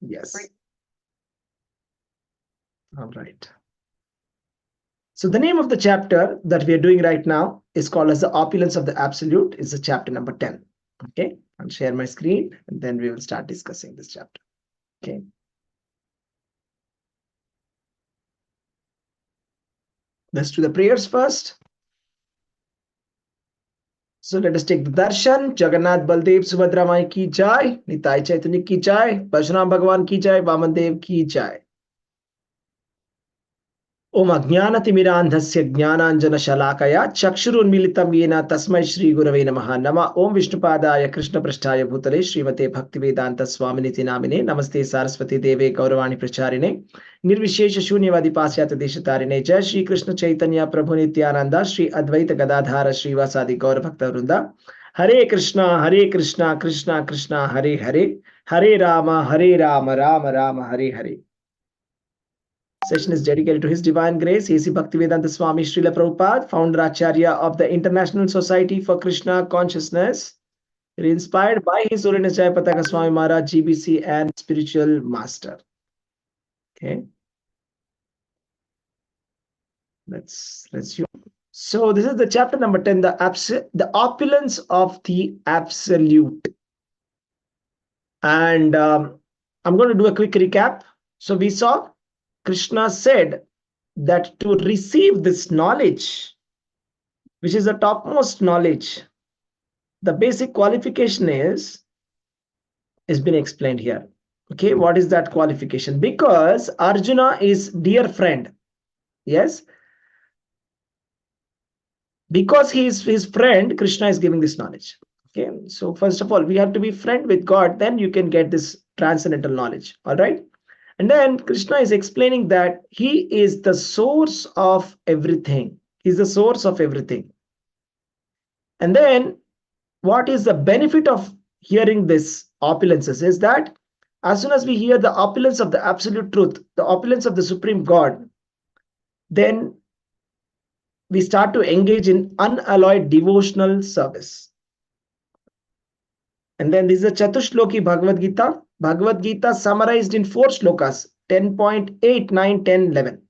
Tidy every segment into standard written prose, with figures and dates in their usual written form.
Yes. All right. So the name of the chapter that we are doing right now is called as the opulence of the absolute. It's the chapter number 10. Okay. I'll share my screen and then we will start discussing this chapter. Okay. Let's do the prayers first. So let us take the darshan. Jagannath Baldev Subhadra Mai ki jai, Nitai Chaitanya ki jai, Parashuram Bhagavan ki jai, Vaman Dev ki jai. ओम अज्ञानतिमिरान्धस्य ज्ञानाञ्जनशलाकया चक्षुरुन्मीलितं येन तस्मै श्रीगुरवे नमः। नमः ओम विष्णुपादाय कृष्णपृष्ठाय भूतले श्रीमते भक्तिवेदांत स्वामिनिति नामिने नमस्ते सारस्वती देवे गौरवाणी प्रचारिणे निर्विशेष शून्यवादी पाश्चात्य देशतारिणे। जय श्री कृष्ण चैतन्य प्रभु नित्यानंद श्री अद्वैत गदाधार श्रीवासादि गौर भक्त वृंदा। हरे कृष्णा कृष्णा कृष्णा हरे हरे, हरे Ram Ram Ram Hare Hare. Session is dedicated to His Divine Grace, A.C. Bhaktivedanta Swami Srila Prabhupada, founder Acharya of the International Society for Krishna Consciousness, inspired by His Holiness Jayapataka Swami Maharaj, GBC, and spiritual master. Okay. Let's resume. So this is the chapter number 10, the opulence of the absolute. And I'm going to do a quick recap. So we saw Krishna said that to receive this knowledge, which is the topmost knowledge, the basic qualification is been explained here. Okay, what is that qualification? Because Arjuna is dear friend. Yes. Because he is his friend, Krishna is giving this knowledge. Okay, so first of all, we have to be friend with God, then you can get this transcendental knowledge. All right. And then Krishna is explaining that he is the source of everything. He's the source of everything. And then what is the benefit of hearing this opulences is that as soon as we hear the opulence of the absolute truth, the opulence of the supreme God, then we start to engage in unalloyed devotional service. And then this is a Chatushloki Bhagavad Gita. Bhagavad Gita summarized in 4 shlokas, 10.8, 9, 10, 11.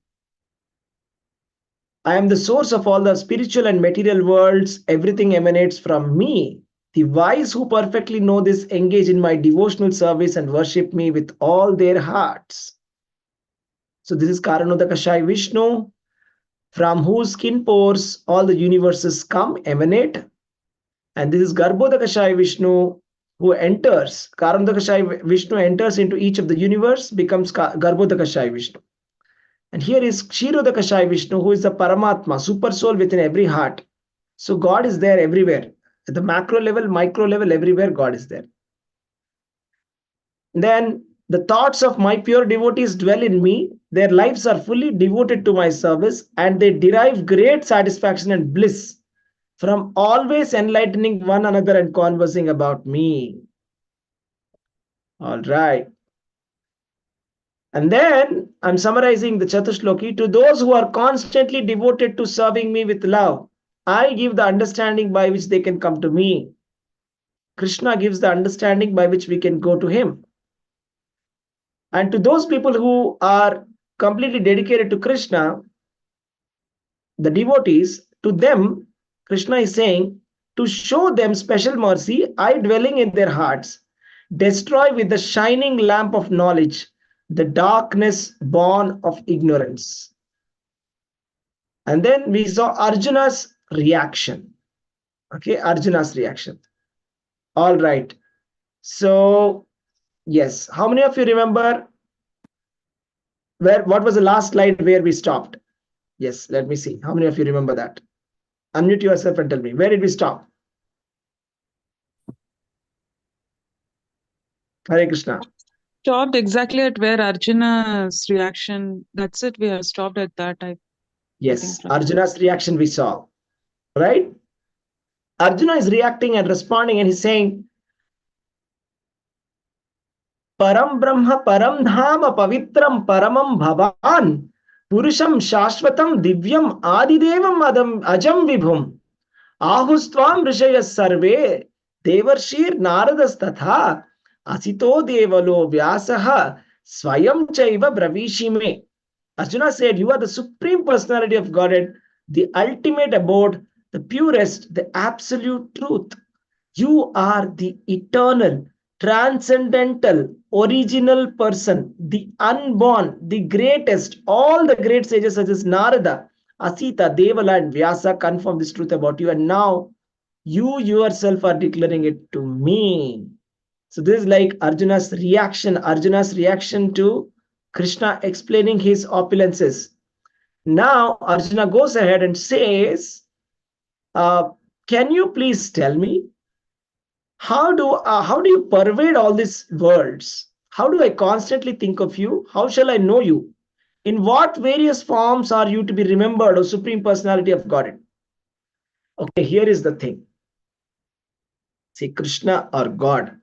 I am the source of all the spiritual and material worlds. Everything emanates from me. The wise who perfectly know this engage in my devotional service and worship me with all their hearts. So this is Karanodakashai Vishnu, from whose skin pores all the universes come, emanate. And this is Garbhodakashai Vishnu, who enters, Karanodakashai Vishnu enters into each of the universe, becomes Garbhodakashai Vishnu. And here is Kshirodakashai Vishnu, who is the Paramatma, super soul within every heart. So God is there everywhere. At the macro level, micro level, everywhere God is there. Then the thoughts of my pure devotees dwell in me. Their lives are fully devoted to my service, and they derive great satisfaction and bliss from always enlightening one another and conversing about me. All right. And then I'm summarizing the Chatushloki. To those who are constantly devoted to serving me with love, I give the understanding by which they can come to me. Krishna gives the understanding by which we can go to him. And to those people who are completely dedicated to Krishna, the devotees, to them, Krishna is saying, to show them special mercy, I dwelling in their hearts, destroy with the shining lamp of knowledge the darkness born of ignorance. And then we saw Arjuna's reaction. Okay, Arjuna's reaction. All right. So, yes, how many of you remember what was the last slide where we stopped? Yes, let me see. How many of you remember that? Unmute yourself and tell me, where did we stop? Hare Krishna. Stopped exactly at where Arjuna's reaction. That's it. We have stopped at that. Yes, Arjuna's reaction we saw, right? Arjuna is reacting and responding, and he's saying, Param Brahma, Param Dhama, Pavitram, Paramam Bhavan, Purusham Shashvatam, Divyam, Adidevam, Adam, Ajam Vibhum, Ahustvam Rishayas Sarve, Devarshir Naradas Tatha, Asito devalo vyasaha swayam chaiva bravishime. Arjuna said, you are the supreme personality of Godhead, the ultimate abode, the purest, the absolute truth. You are the eternal, transcendental, original person, the unborn, the greatest. All the great sages such as Narada, Asita, Devala, and Vyasa confirm this truth about you. And now you yourself are declaring it to me. So this is like Arjuna's reaction to Krishna explaining his opulences. Now Arjuna goes ahead and says, uh, can you please tell me how do you pervade all these words? How do I constantly think of you? How shall I know you? In what various forms are you to be remembered, O Supreme Personality of Godhead? Okay, here is the thing. See, Krishna or God,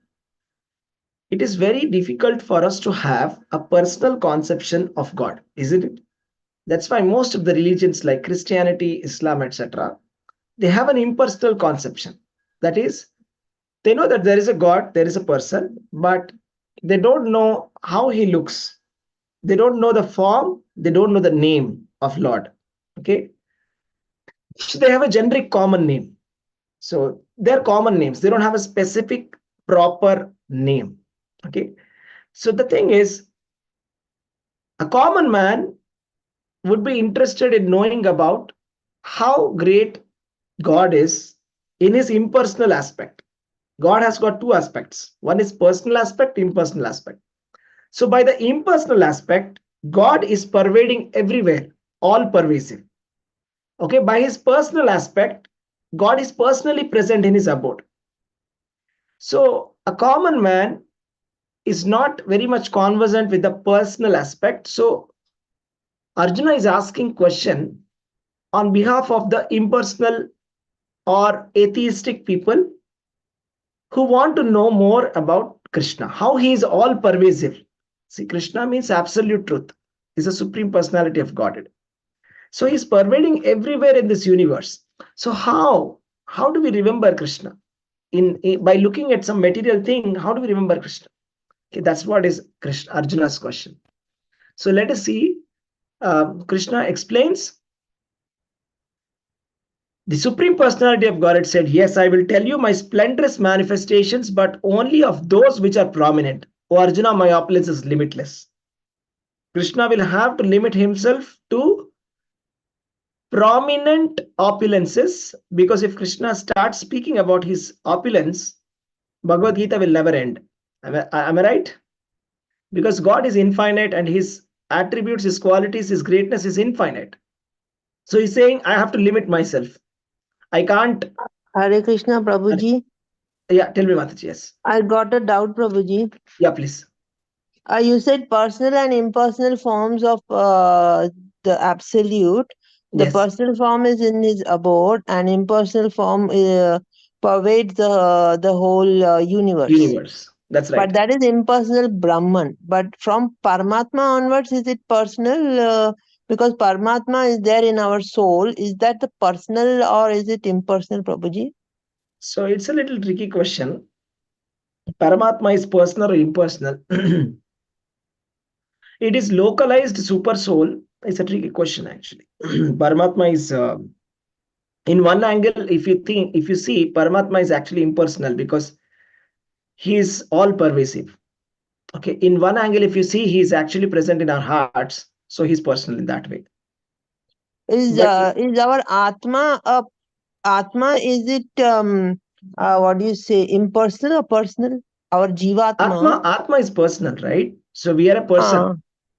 it is very difficult for us to have a personal conception of God, isn't it? That's why most of the religions like Christianity, Islam, etc., they have an impersonal conception. That is, they know that there is a God, there is a person, but they don't know how he looks. They don't know the form, they don't know the name of Lord. Okay. So they have a generic common name. So they're common names. They don't have a specific proper name. Okay. So the thing is, a common man would be interested in knowing about how great God is in his impersonal aspect. God has got two aspects. One is personal aspect, impersonal aspect. So by the impersonal aspect, God is pervading everywhere, all pervasive. Okay, by his personal aspect, God is personally present in his abode. So a common man is not very much conversant with the personal aspect. So Arjuna is asking question on behalf of the impersonal or atheistic people who want to know more about Krishna, how he is all pervasive. See, Krishna means absolute truth. He's a supreme personality of Godhead. So he's pervading everywhere in this universe. So how do we remember Krishna? By looking at some material thing, how do we remember Krishna? Okay, that's what is Krishna, Arjuna's question. So let us see. Krishna explains. The Supreme Personality of Godhead said, yes, I will tell you my splendorous manifestations, but only of those which are prominent. O Arjuna, my opulence is limitless. Krishna will have to limit himself to prominent opulences, because if Krishna starts speaking about his opulence, Bhagavad Gita will never end. Am I right? Because God is infinite and his attributes, his qualities, his greatness is infinite. So he's saying, I have to limit myself. I can't. Hare Krishna, Prabhuji. Yeah, tell me, Mataji. Yes. I got a doubt, Prabhuji. Yeah, please. You said personal and impersonal forms of the absolute. The Yes. personal form is in his abode, and impersonal form pervades the whole universe. Universe. That's right. But that is impersonal Brahman. But from Paramatma onwards, is it personal? Because Paramatma is there in our soul. Is that the personal or is it impersonal, Prabhuji? So it's a little tricky question. Paramatma is personal or impersonal? It is localized super soul. It's a tricky question actually. Paramatma is in one angle, if you see, Paramatma is actually impersonal because he is all pervasive. Okay, in one angle, if you see, he is actually present in our hearts, so he's personal in that way. Is But our Atma a Atma, is it what do you say, impersonal or personal? Our Jivatma. Atma is personal, right? So we are a person. Uh,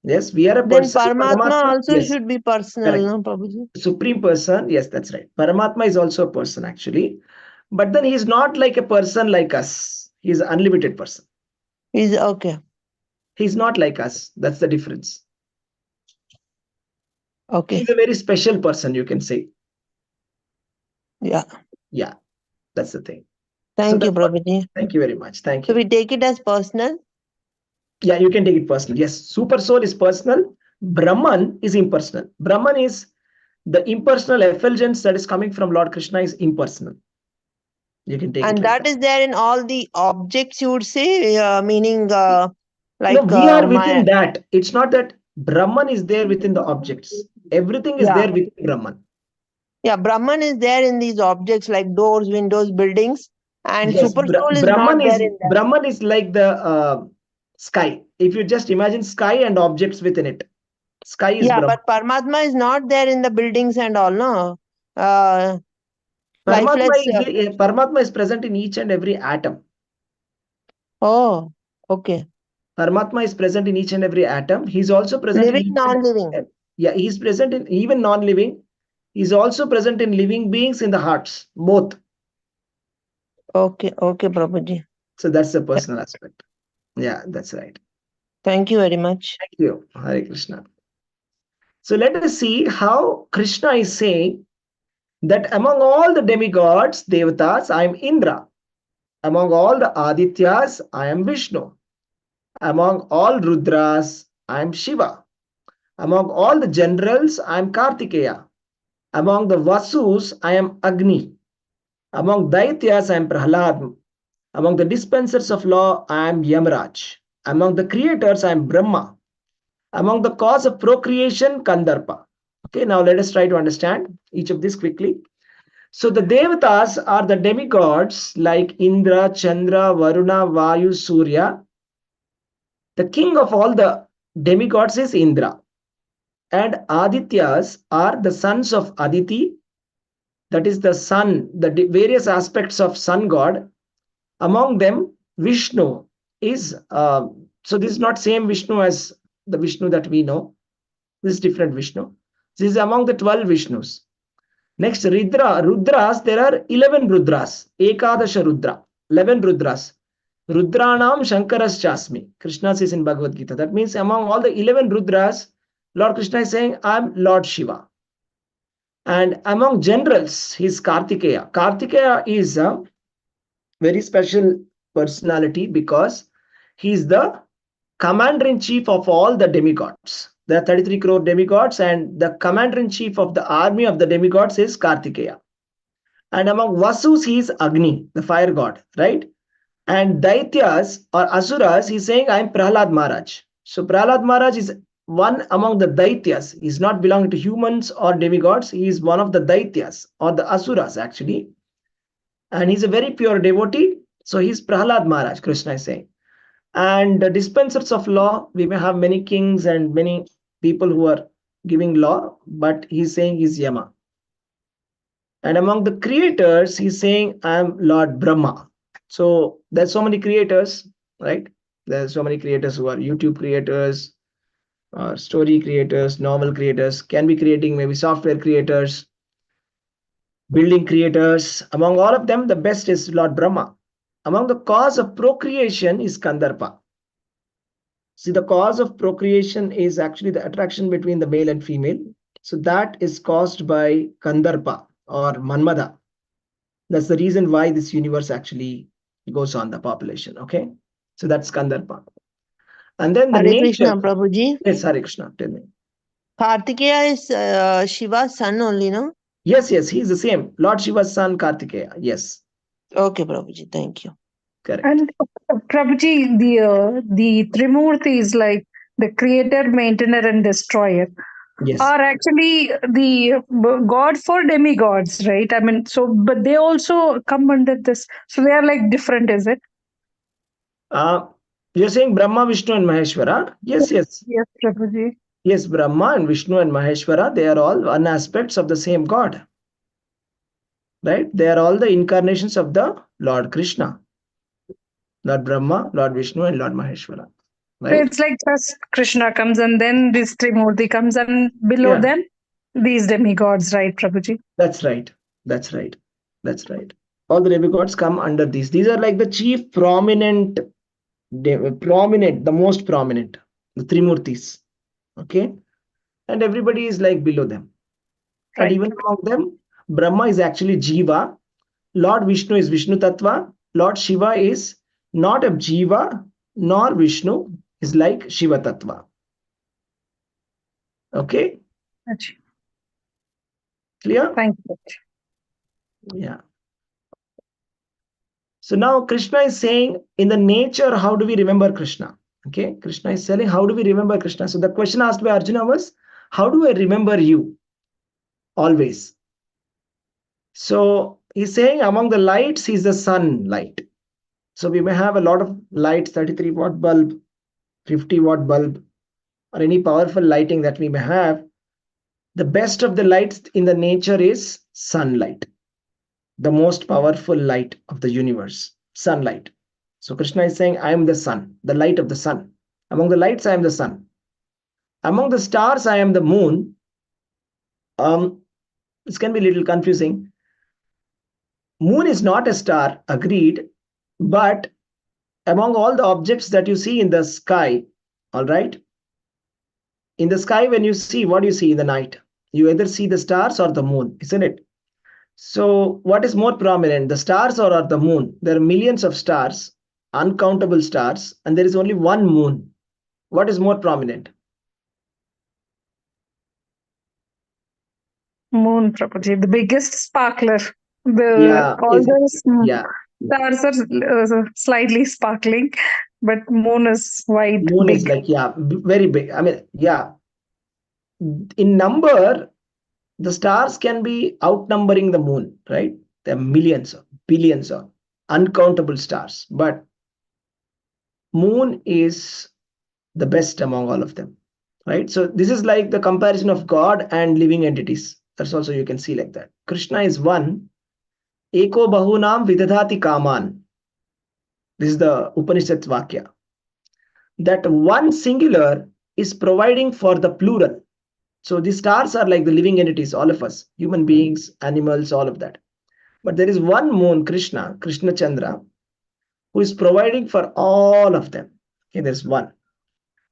Yes, we are a then person. Paramatma Paramatma, also yes, should be personal, correct. no, Prabhuji? Supreme person, yes, that's right. Paramatma is also a person actually, but then he is not like a person like us. He is an unlimited person. Is okay. He's not like us. That's the difference. Okay. He's a very special person, you can say. Yeah. Yeah, that's the thing. So Thank you, that's what. Prabhuji. Thank you very much. Thank So you. we take it as personal. Yeah, you can take it personal. Yes, super soul is personal. Brahman is impersonal. Brahman is the impersonal effulgence that is coming from Lord Krishna is impersonal. You can take it And like that is there in all the objects, you would say, meaning No, like we are my, within that. It's not that Brahman is there within the objects. Everything is yeah, there within Brahman. yeah, Brahman is there in these objects like doors, windows, buildings, and Yes, super soul is not there in that. Brahman is like the sky. If you just imagine sky and objects within it, sky is Yeah, Brahman. but Paramatma is not there in the buildings and all, no? Uh, lifeless. Paramatma is present in each and every atom. Oh, okay. Paramatma is present in each and every atom. He's also present in Living, each non-living. yeah, he's present in even non-living. He's also present in living beings in the hearts, both. Okay, okay, Prabhuji. So that's the personal aspect. Yeah, that's right. Thank you very much. Thank you, Hare Krishna. So let us see how Krishna is saying that among all the demigods, devatas, I am Indra. Among all the Adityas, I am Vishnu. Among all Rudras, I am Shiva. Among all the generals, I am Kartikeya. Among the Vasus, I am Agni. Among Daityas, I am Prahlad. Among the dispensers of law, I am Yamaraj. Among the creators, I am Brahma. Among the cause of procreation, Kandarpa. Okay, now let us try to understand each of these quickly. So the Devatas are the demigods like Indra, Chandra, Varuna, Vayu, Surya. The king of all the demigods is Indra. And Adityas are the sons of Aditi, that is the sun, the various aspects of sun god. Among them, Vishnu is, so this is not same Vishnu as the Vishnu that we know. This is different Vishnu. This is among the 12 Vishnus. Next, Rudras, there are 11 Rudras. Ekadasha Rudra, 11 Rudras. Rudranam Shankaras Chasmi. Krishna says in Bhagavad Gita. That means among all the 11 Rudras, Lord Krishna is saying, I am Lord Shiva. And among generals, he is Kartikeya. Kartikeya is a very special personality because he is the commander in chief of all the demigods. There are 33 crore demigods, and the commander in chief of the army of the demigods is Kartikeya. And among Vasus, he is Agni, the fire god, right? And Daityas or Asuras, he's saying, I am Prahlad Maharaj. So Prahlad Maharaj is one among the Daityas. He's not belonging to humans or demigods. He is one of the Daityas or the Asuras actually. And he's a very pure devotee. So he's Prahlad Maharaj, Krishna is saying. And the dispensers of law, we may have many kings and many people who are giving law, but he's saying he's Yama. And among the creators, he's saying, I am Lord Brahma. So there's so many creators, right? There's so many creators who are YouTube creators, story creators, novel creators, can be creating maybe software creators, building creators. Among all of them, the best is Lord Brahma. Among the cause of procreation is Kandarpa. See, the cause of procreation is actually the attraction between the male and female. So that is caused by Kandarpa or Manmada. That's the reason why this universe actually goes on, the population. Okay. So that's Kandarpa. And then the Hare nature. Krishna, Prabhuji. Yes, Hare Krishna. Tell me. Kartikeya is Shiva's son only, no? Yes, yes, he's the same. Lord Shiva's son, Kartikeya. Yes, Okay, Prabhuji. Thank you. correct. And Prabhuji, the Trimurti is like the creator, maintainer, and destroyer Yes. are actually the god for demigods, right? I mean, so but they also come under this, so they are like different, is it? Uh, you're saying Brahma, Vishnu, and Maheshwara? Yes, yes. Yes, Prabhuji. Yes, Brahma and Vishnu and Maheshwara, they are all one aspects of the same God. Right? They are all the incarnations of the Lord Krishna. Lord Brahma, Lord Vishnu, and Lord Maheshwara. So Right? it's like just Krishna comes and then this Trimurti comes and below Yeah, them these demigods, right, Prabhuji? that's right. That's right. That's right. All the demigods come under these. These are like the chief prominent, the most prominent, the Trimurtis. Okay? And everybody is like below them. And Right. even among them, Brahma is actually Jiva. Lord Vishnu is Vishnu Tattva. Lord Shiva is not a Jiva nor Vishnu, is like Shiva Tattva. Okay? Achha. Clear? Thank you. Yeah. So now Krishna is saying, in the nature, how do we remember Krishna? Okay, Krishna is saying, how do we remember Krishna? So the question asked by Arjuna was, how do I remember you always? So he's saying, among the lights, he's the sunlight. So we may have a lot of lights, 33-watt bulb, 50-watt bulb, or any powerful lighting that we may have. The best of the lights in the nature is sunlight, the most powerful light of the universe, sunlight. So Krishna is saying, I am the sun, the light of the sun. Among the lights, I am the sun. Among the stars, I am the moon. This can be a little confusing. Moon is not a star, agreed, but among all the objects that you see in the sky, all right, in the sky, when you see, what do you see in the night? You either see the stars or the moon, isn't it? So what is more prominent, the stars or the moon? There are millions of stars, uncountable stars, and there is only one moon. What is more prominent? Moon, Prabhuji, the biggest sparkler. Yeah, All those yeah, stars are slightly sparkling, but moon is wide, moon is big. like, yeah, very big. I mean, yeah, in number, the stars can be outnumbering the moon, right? There are millions of, billions of uncountable stars, but moon is the best among all of them, right? So this is like the comparison of God and living entities. That's also you can see like that. Krishna is one. Eko bahunam vidadhati kaman. This is the Upanishad Vakya. That one singular is providing for the plural. So these stars are like the living entities, all of us, human beings, animals, all of that. But there is one moon, Krishna, Krishna Chandra, who is providing for all of them. Okay, there's one.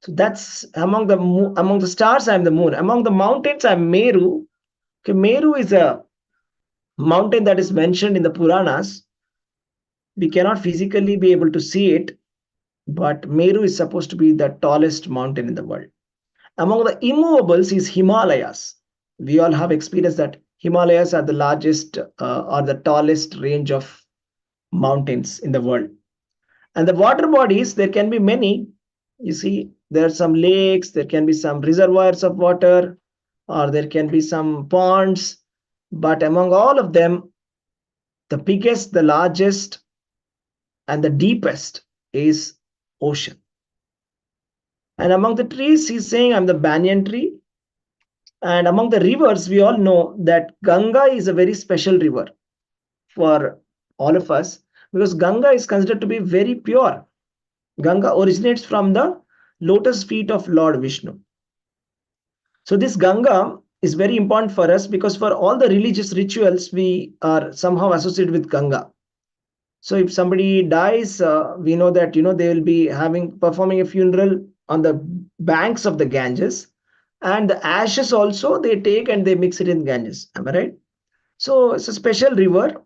So that's among the stars, I'm the moon. Among the mountains, I'm Meru. Okay, Meru is a mountain that is mentioned in the Puranas. We cannot physically be able to see it, but Meru is supposed to be the tallest mountain in the world. Among the immovables is Himalayas. We all have experienced that Himalayas are the largest or the tallest range of mountains in the world. And the water bodies, there can be many. You see, there are some lakes, there can be some reservoirs of water, or there can be some ponds. But among all of them, the biggest, the largest, and the deepest is ocean. And among the trees, he's saying, I'm the banyan tree. And among the rivers, we all know that Ganga is a very special river for all of us because Ganga is considered to be very pure. Ganga originates from the lotus feet of Lord Vishnu. So this Ganga is very important for us because for all the religious rituals, we are somehow associated with Ganga. So if somebody dies, we know that they will be performing a funeral on the banks of the Ganges, and the ashes also they take and they mix it in Ganges. Am I right? So it's a special river.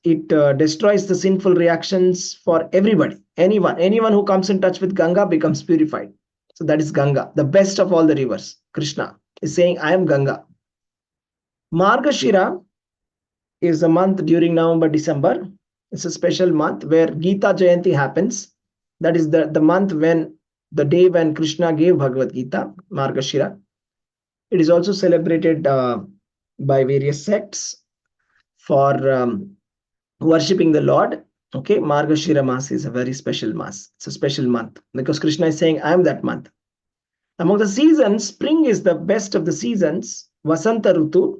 It destroys the sinful reactions for everybody. Anyone who comes in touch with Ganga becomes purified. So that is Ganga, the best of all the rivers. Krishna is saying, I am Ganga. Margashira is a month during November, December. It's a special month where Gita Jayanti happens. That is the month the day when Krishna gave Bhagavad Gita, Margashira. It is also celebrated by various sects for worshipping the Lord. Okay, Margashira Mass is a very special mass. It's a special month because Krishna is saying, I am that month. Among the seasons, spring is the best of the seasons, Vasanta Rutu,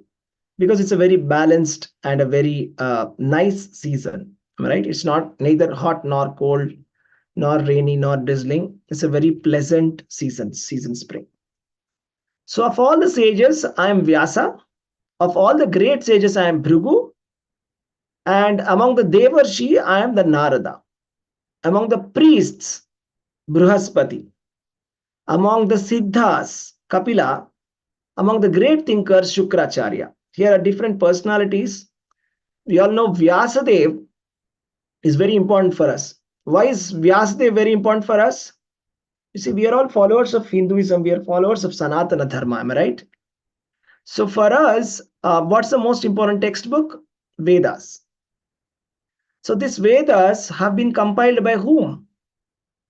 because it's a very balanced and a very nice season. Right? It's not neither hot nor cold, nor rainy, nor drizzling. It's a very pleasant season spring. So of all the sages, I am Vyasa. Of all the great sages, I am Bhrigu. And among the Devarshi, I am the Narada. Among the priests, Bruhaspati. Among the Siddhas, Kapila. Among the great thinkers, Shukracharya. Here are different personalities. We all know Vyasadev is very important for us. Why is Vyasadev very important for us? You see, we are all followers of Hinduism. We are followers of Sanatana Dharma. Am I right? So for us, what's the most important textbook? Vedas. So these Vedas have been compiled by whom?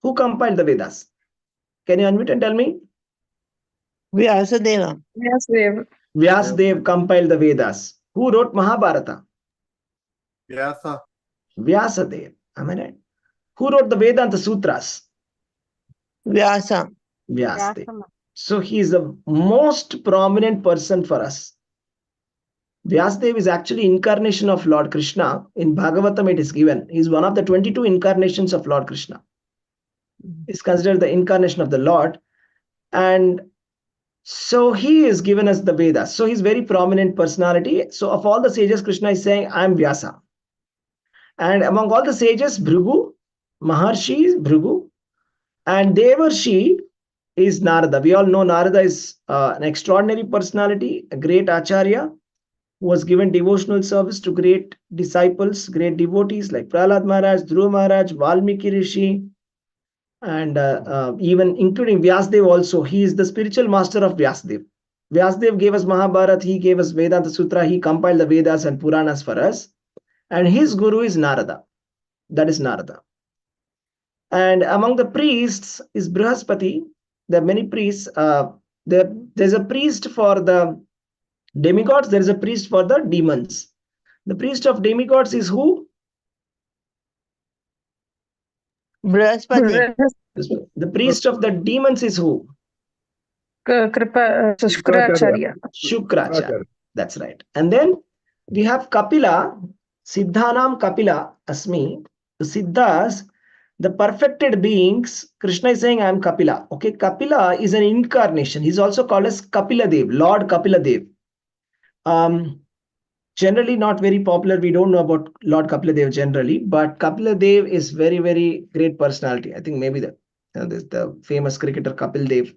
Who compiled the Vedas? Can you unmute and tell me? Vyasadeva. Yes, Dev. Vyasdev compiled the Vedas. Who wrote Mahabharata? Vyasa. Vyasadev. Am I right? Who wrote the Vedanta Sutras? Vyasa. Vyasadev. So he is the most prominent person for us. Vyasadev is actually incarnation of Lord Krishna. In Bhagavatam it is given. He is one of the 22 incarnations of Lord Krishna. He is considered the incarnation of the Lord. And so he is given us the Vedas. So he's very prominent personality. So of all the sages, Krishna is saying, I am Vyasa. And among all the sages, Bhrigu, Maharshi is Bhrigu, and Devarshi is Narada. We all know Narada is an extraordinary personality, a great acharya who was given devotional service to great disciples, great devotees like Prahlad Maharaj, Dhruva Maharaj, Valmiki Rishi, and even including Vyasdev also. He is the spiritual master of Vyasdev. Vyasdev gave us Mahabharata, he gave us Vedanta Sutra, he compiled the Vedas and Puranas for us. And his guru is Narada. That is Narada. And among the priests is Brihaspati. There are many priests. There's a priest for the demigods, there is a priest for the demons. The priest of demigods is who? Brihaspati. The priest of the demons is who? Shukracharya. Shukracharya. That's right. And then we have Kapila, Siddhanam Kapila Asmi. The Siddhas, the perfected beings. Krishna is saying, I am Kapila. Okay, Kapila is an incarnation. He's also called as Kapila Dev, Lord Kapila Dev. Generally not very popular. We don't know about Lord Kapila Dev generally, but Kapila Dev is very, very great personality. I think maybe the famous cricketer Kapil Dev.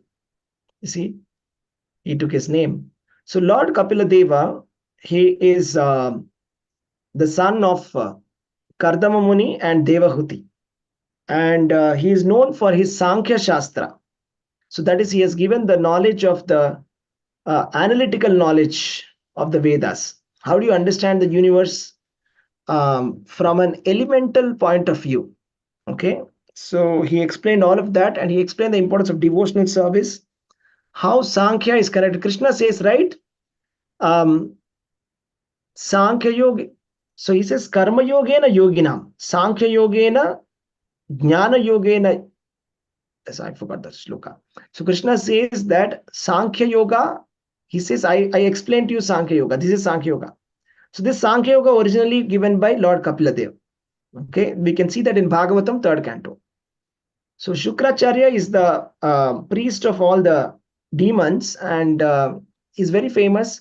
You see, he took his name. So Lord Kapila Deva, he is the son of Kardama Muni and Devahuti. And he is known for his Sankhya Shastra. So that is, he has given the knowledge of the analytical knowledge of the Vedas. How do you understand the universe from an elemental point of view? Okay, so he explained all of that, and he explained the importance of devotional service, how Sankhya is connected. Krishna says, right? Sankhya Yoga. So he says, Karma Yogena Yoginam, Sankhya Yogena, Jnana Yogena. Yes, I forgot the shloka. So Krishna says that Sankhya Yoga, he says, I explained to you Sankhya Yoga. This is Sankhya Yoga. So this Sankhya Yoga originally given by Lord Kapila Dev. Okay, we can see that in Bhagavatam 3rd canto. So Shukracharya is the priest of all the demons, and he's very famous,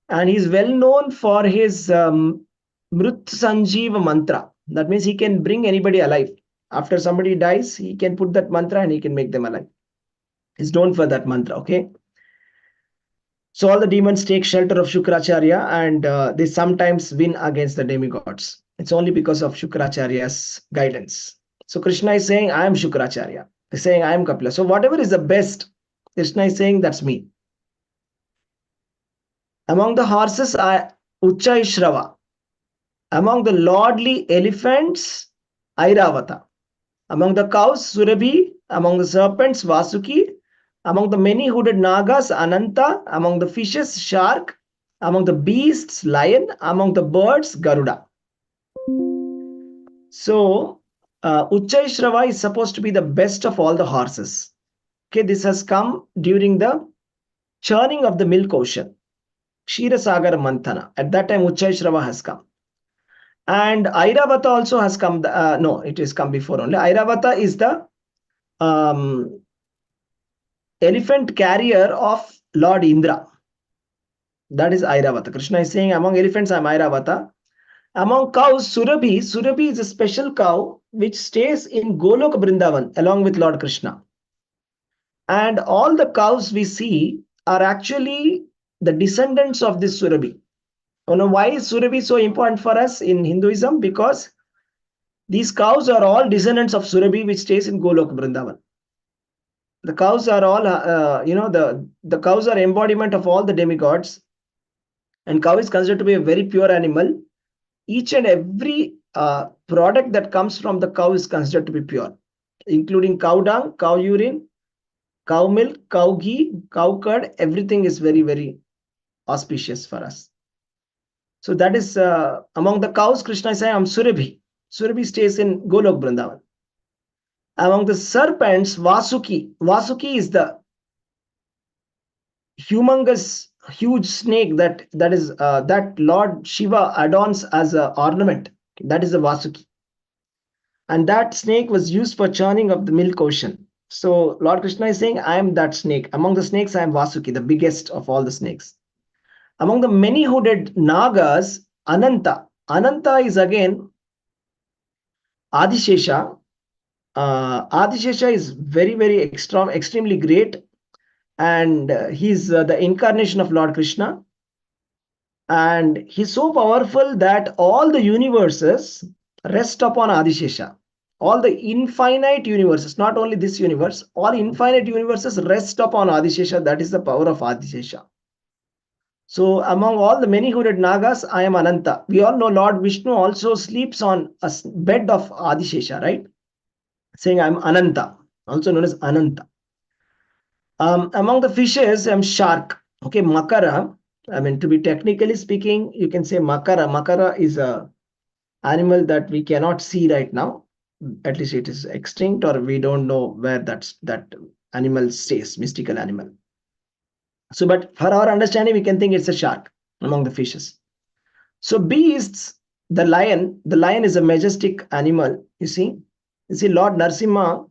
and he's well known for his Mrit Sanjeeva mantra. That means he can bring anybody alive. After somebody dies, he can put that mantra and he can make them alive. He's known for that mantra. Okay. So all the demons take shelter of Shukracharya, and they sometimes win against the demigods. It's only because of Shukracharya's guidance. So Krishna is saying, I am Shukracharya. He's saying, I am Kapila. So whatever is the best, Krishna is saying, that's me. Among the horses, Uchaishrava. Among the lordly elephants, Airavata. Among the cows, Surabhi. Among the serpents, Vasuki. Among the many hooded Nagas, Ananta. Among the fishes, Shark. Among the beasts, Lion. Among the birds, Garuda. So, Uchaishrava is supposed to be the best of all the horses. Okay, this has come during the churning of the milk ocean. Kshirasagara Manthana. At that time, Uchaishrava has come. And Airavata also has come. No, it has come before only. Airavata is the elephant carrier of Lord Indra. That is Airavata. Krishna is saying, among elephants, I am Airavata. Among cows, Surabhi. Surabhi is a special cow which stays in Golok Vrindavan along with Lord Krishna. And all the cows we see are actually the descendants of this Surabhi. You know why is Surabhi so important for us in Hinduism? Because these cows are all descendants of Surabhi which stays in Golok Vrindavan. The cows are all, the cows are embodiment of all the demigods. And cow is considered to be a very pure animal. Each and every product that comes from the cow is considered to be pure, including cow dung, cow urine, cow milk, cow ghee, cow curd. Everything is very, very auspicious for us. So that is among the cows, Krishna is saying, I'm Surabhi. Surabhi stays in Golok Vrindavan. Among the serpents, Vasuki. Vasuki is the humongous, huge snake that Lord Shiva adorns as an ornament. That is the Vasuki. And that snake was used for churning of the milk ocean. So Lord Krishna is saying, I am that snake. Among the snakes, I am Vasuki, the biggest of all the snakes. Among the many-hooded Nagas, Ananta. Ananta is again Adishesha. Adishesha is very, very extremely great. And he's the incarnation of Lord Krishna. And he's so powerful that all the universes rest upon Adishesha. All the infinite universes, not only this universe, all infinite universes rest upon Adishesha. That is the power of Adishesha. So among all the many-hooded Nagas, I am Ananta. We all know Lord Vishnu also sleeps on a bed of Adishesha, right? Saying I am Ananta, also known as Ananta. Among the fishes, I'm shark. Okay, Makara. I mean, to be technically speaking, you can say Makara. Makara is a animal that we cannot see right now. At least it is extinct, or we don't know where that animal stays, mystical animal. So, but for our understanding, we can think it's a shark among the fishes. So beasts, the lion is a majestic animal. You see Lord Narsimha,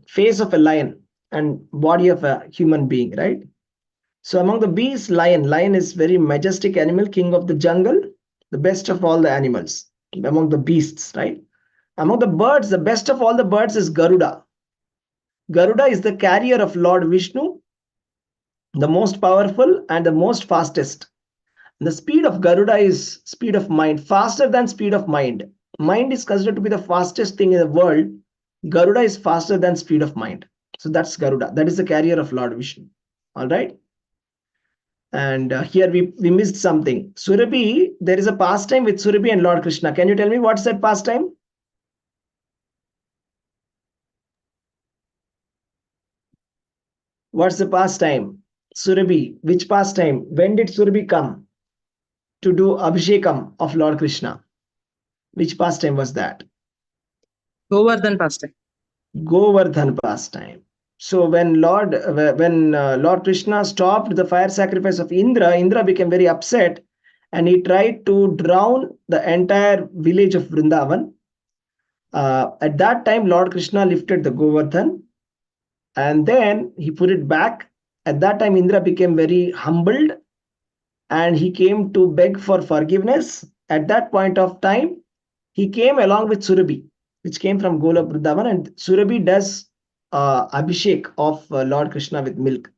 face of a lion and body of a human being, right? So among the beasts, lion is very majestic animal, king of the jungle, the best of all the animals among the beasts, right? Among the birds, the best of all the birds is Garuda. Garuda is the carrier of Lord Vishnu, the most powerful and the most fastest. The speed of Garuda is speed of mind, faster than speed of mind. Mind is considered to be the fastest thing in the world. Garuda is faster than speed of mind. So that's Garuda. That is the carrier of Lord Vishnu. All right. And here we missed something. Surabhi, there is a pastime with Surabhi and Lord Krishna. Can you tell me what's that pastime? What's the pastime? Surabhi, which pastime? When did Surabhi come to do Abhishekam of Lord Krishna? Which pastime was that? Govardhan pastime. Govardhan pastime. So when Lord Krishna stopped the fire sacrifice of Indra, Indra became very upset and he tried to drown the entire village of Vrindavan. At that time, Lord Krishna lifted the Govardhan and then he put it back. At that time, Indra became very humbled and he came to beg for forgiveness. At that point of time, he came along with Surabhi, which came from Golok Vrindavan, and Surabhi does Abhishek of Lord Krishna with milk.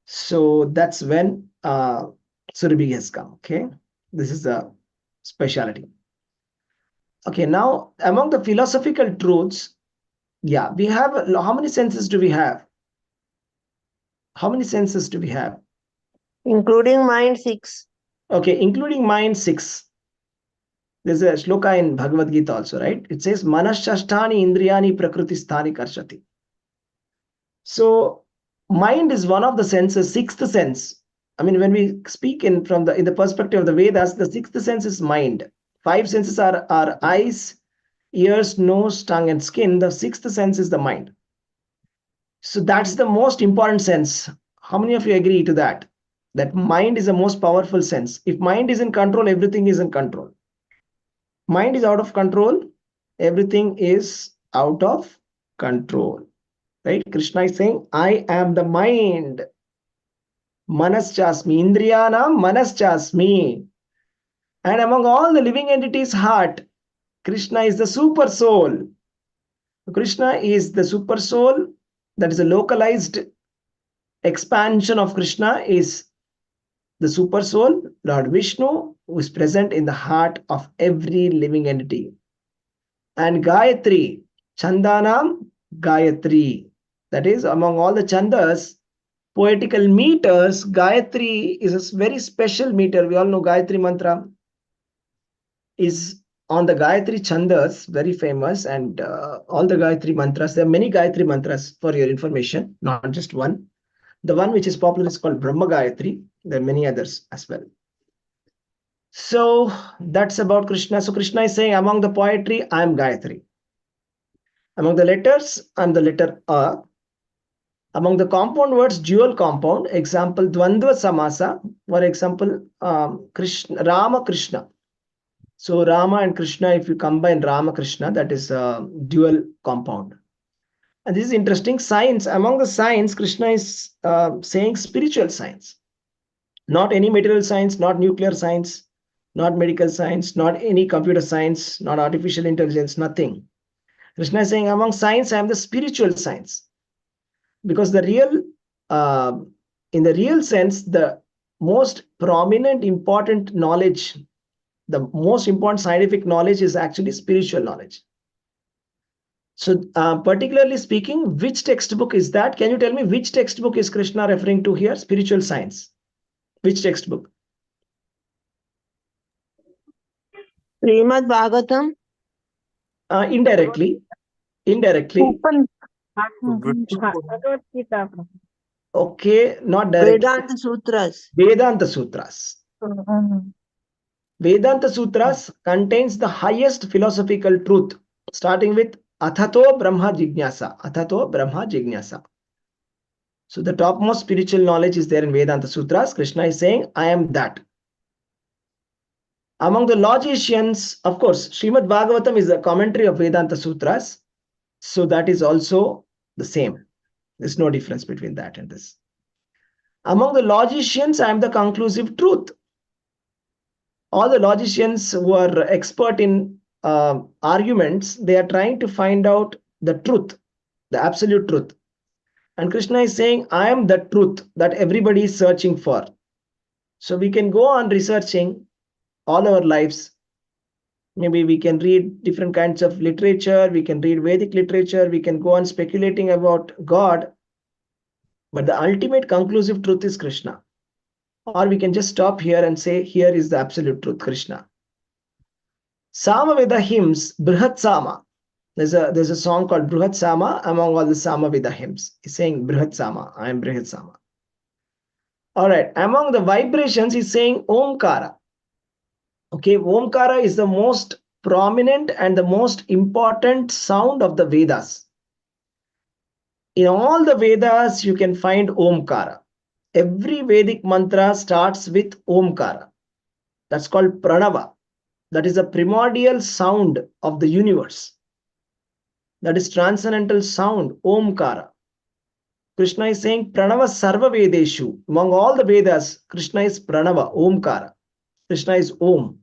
So that's when Surabhi has come. Okay, this is the speciality. Okay, now among the philosophical truths, yeah, we have how many senses do we have? How many senses do we have? Including mind, 6. Okay, including mind, 6. There's a shloka in Bhagavad Gita also, right? It says, Manashashtani indriyani prakritisthani karshati. So mind is one of the senses, sixth sense. I mean, when we speak in the perspective of the Vedas, the sixth sense is mind. 5 senses are eyes, ears, nose, tongue, and skin. The sixth sense is the mind. So that's the most important sense. How many of you agree to that? That mind is the most powerful sense. If mind is in control, everything is in control. Mind is out of control, everything is out of control. Right? Krishna is saying, I am the mind. Manaschasmi. Indriyanam manaschasmi. And among all the living entities, heart, Krishna is the super soul. Krishna is the super soul. That is a localized expansion of Krishna is the super soul, Lord Vishnu, who is present in the heart of every living entity. And Gayatri, Chandanam Gayatri. That is, among all the chandas, poetical meters, Gayatri is a very special meter. We all know Gayatri mantra. is on the Gayatri Chandas, very famous, and all the Gayatri mantras. There are many Gayatri mantras for your information, not just one. The one which is popular is called Brahma Gayatri. There are many others as well. So that's about Krishna. So Krishna is saying, among the poetry, I am Gayatri. Among the letters, I am the letter A. Among the compound words, dual compound, example Dvandva Samasa, for example, Krishna, Rama Krishna. So Rama and Krishna, if you combine Rama Krishna, that is a dual compound. And this is interesting. Science, among the science, Krishna is saying spiritual science. Not any material science, not nuclear science, not medical science, not any computer science, not artificial intelligence, nothing. Krishna is saying, among science, I am the spiritual science. Because the real, in the real sense, the most prominent, important knowledge, the most important scientific knowledge is actually spiritual knowledge. So, particularly speaking, which textbook is that? Can you tell me which textbook is Krishna referring to here? Spiritual science. Which textbook? Srimad Bhagavatam. Indirectly. Open. Bhagavad Gita. Okay, not directly. Vedanta Sutras. Vedanta Sutras. Mhm. Vedanta Sutras contains the highest philosophical truth, starting with Athato Brahma Jignasa. Athato Brahma Jignasa. So the topmost spiritual knowledge is there in Vedanta Sutras. Krishna is saying, I am that. Among the logicians, of course, Srimad Bhagavatam is a commentary of Vedanta Sutras. So that is also the same. There's no difference between that and this. Among the logicians, I am the conclusive truth. All the logicians who are expert in arguments, they are trying to find out the truth, the absolute truth. And Krishna is saying, I am the truth that everybody is searching for. So we can go on researching all our lives. Maybe we can read different kinds of literature. We can read Vedic literature. We can go on speculating about God. But the ultimate conclusive truth is Krishna. Or we can just stop here and say, here is the absolute truth, Krishna. Samaveda hymns, Brihat Sama. There's a song called Brihat Sama among all the Samaveda hymns. He's saying Brihat Sama. I am Brihat Sama. All right. Among the vibrations, he's saying Omkara. Okay, Omkara is the most prominent and the most important sound of the Vedas. In all the Vedas, you can find Omkara. Every Vedic mantra starts with Omkara. That's called Pranava. That is a primordial sound of the universe. That is transcendental sound, Omkara. Krishna is saying Pranava Sarva Vedeshu. Among all the Vedas, Krishna is Pranava, Omkara. Krishna is Om.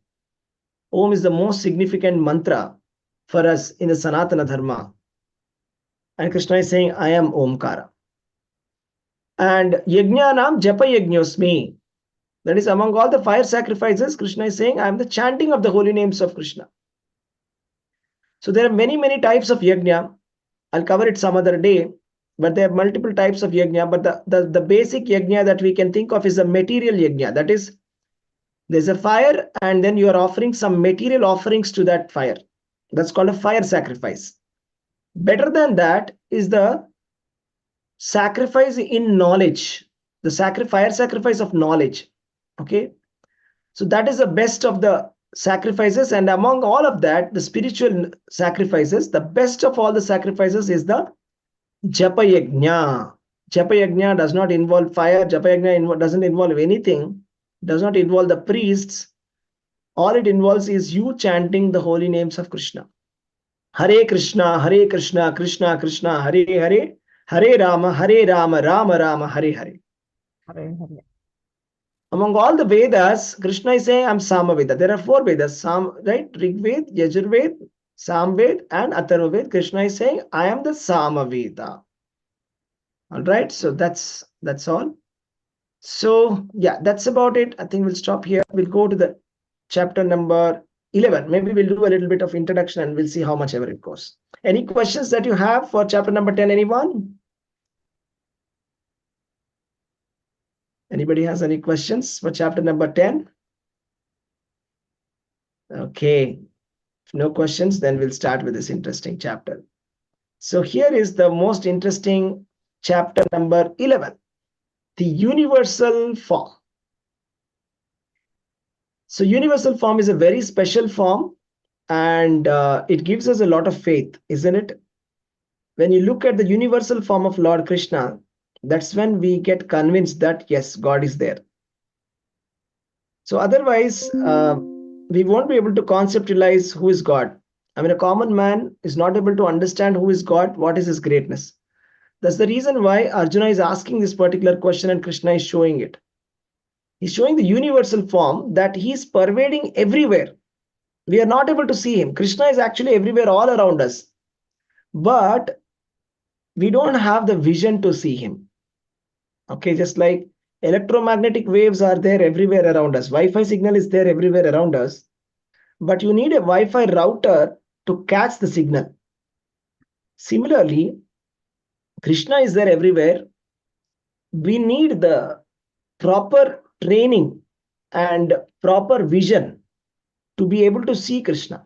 Om is the most significant mantra for us in the Sanatana Dharma. And Krishna is saying, I am Omkara. And Yajnanam Japa Yajñosmi. That is among all the fire sacrifices, Krishna is saying, I am the chanting of the holy names of Krishna. So there are many, many types of yajna. I'll cover it some other day, but there are multiple types of yajna. But the basic yajna that we can think of is a material yajna. That is, there's a fire and then you are offering some material offerings to that fire. That's called a fire sacrifice. Better than that is the sacrifice in knowledge, the fire sacrifice of knowledge. Okay, so that is the best of the sacrifices, and among all of that, the spiritual sacrifices, the best of all the sacrifices is the Japa Yajna. Japa Yajna does not involve fire. Japa Yajna doesn't involve anything. Does not involve the priests. All it involves is you chanting the holy names of Krishna. Hare Krishna, Krishna Krishna, Hare Hare, Hare Rama, Rama Rama, Hare Hare. Among all the Vedas, Krishna is saying, I'm Samaveda. There are 4 Vedas, right? Rig Ved, Yajur Ved, Samved, and Atharva Ved. Krishna is saying, I am the Samaveda. All right, so that's all. So yeah, that's about it. I think we'll stop here. We'll go to the chapter number 11. Maybe we'll do a little bit of introduction and we'll see how much ever it goes. Any questions that you have for chapter number 10, anyone? Anybody has any questions for chapter number 10? Okay. If no questions, then we'll start with this interesting chapter. So here is the most interesting chapter number 11, the universal form. So universal form is a very special form, and it gives us a lot of faith, isn't it? When you look at the universal form of Lord Krishna, that's when we get convinced that yes, God is there. So otherwise, we won't be able to conceptualize who is God. I mean, a common man is not able to understand who is God, what is his greatness. That's the reason why Arjuna is asking this particular question and Krishna is showing it. He's showing the universal form that he's pervading everywhere. We are not able to see him. Krishna is actually everywhere, all around us. But we don't have the vision to see him. Okay, just like electromagnetic waves are there everywhere around us. Wi-Fi signal is there everywhere around us. But you need a Wi-Fi router to catch the signal. Similarly, Krishna is there everywhere. We need the proper training and proper vision to be able to see Krishna.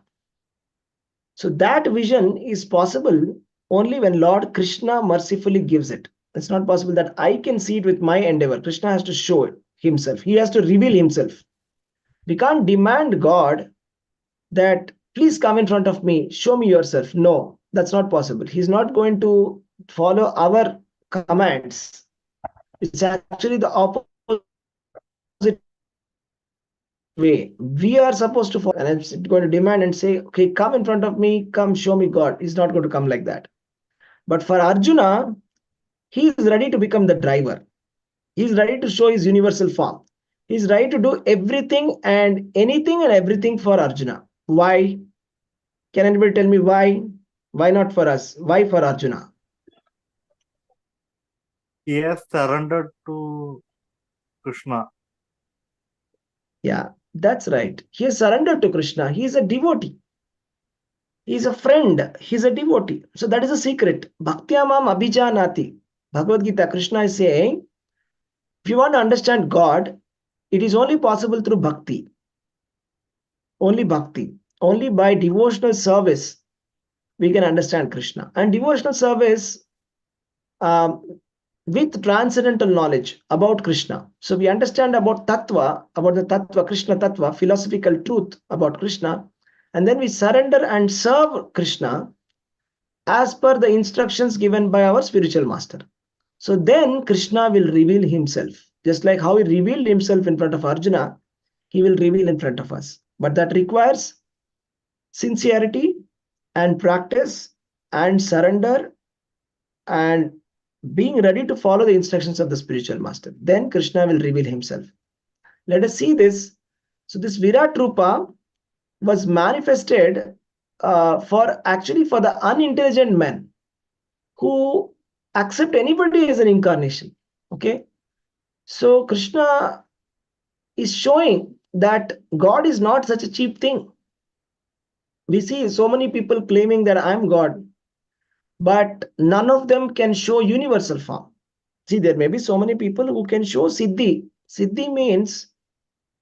So that vision is possible only when Lord Krishna mercifully gives it. It's not possible that I can see it with my endeavor. Krishna has to show it himself. He has to reveal himself. We can't demand God that please come in front of me, show me yourself. No, that's not possible. He's not going to follow our commands. It's actually the opposite way. We are supposed to follow, and I'm going to demand and say, okay, come in front of me, come show me God. He's not going to come like that. But for Arjuna, he is ready to become the driver. He's ready to show his universal form. He's ready to do everything and anything and everything for Arjuna. Why? Can anybody tell me why? Why not for us? Why for Arjuna? He has surrendered to Krishna. Yeah, that's right. He has surrendered to Krishna. He is a devotee. He is a friend. He is a devotee. So that is a secret. Bhaktyamam abhijanati. Bhagavad Gita, Krishna is saying, if you want to understand God, it is only possible through bhakti. Only bhakti. Only by devotional service we can understand Krishna. And devotional service with transcendental knowledge about Krishna. So we understand about Tattva, about the Tattva, Krishna Tattva, philosophical truth about Krishna. And then we surrender and serve Krishna as per the instructions given by our spiritual master. So then Krishna will reveal himself. Just like how he revealed himself in front of Arjuna, he will reveal in front of us. But that requires sincerity and practice and surrender and being ready to follow the instructions of the spiritual master. Then Krishna will reveal himself. Let us see this. So this Virat Rupa was manifested for the unintelligent men who accept anybody as an incarnation. Okay. So Krishna is showing that God is not such a cheap thing. We see so many people claiming that I'm God, but none of them can show universal form. See, there may be so many people who can show Siddhi. Siddhi means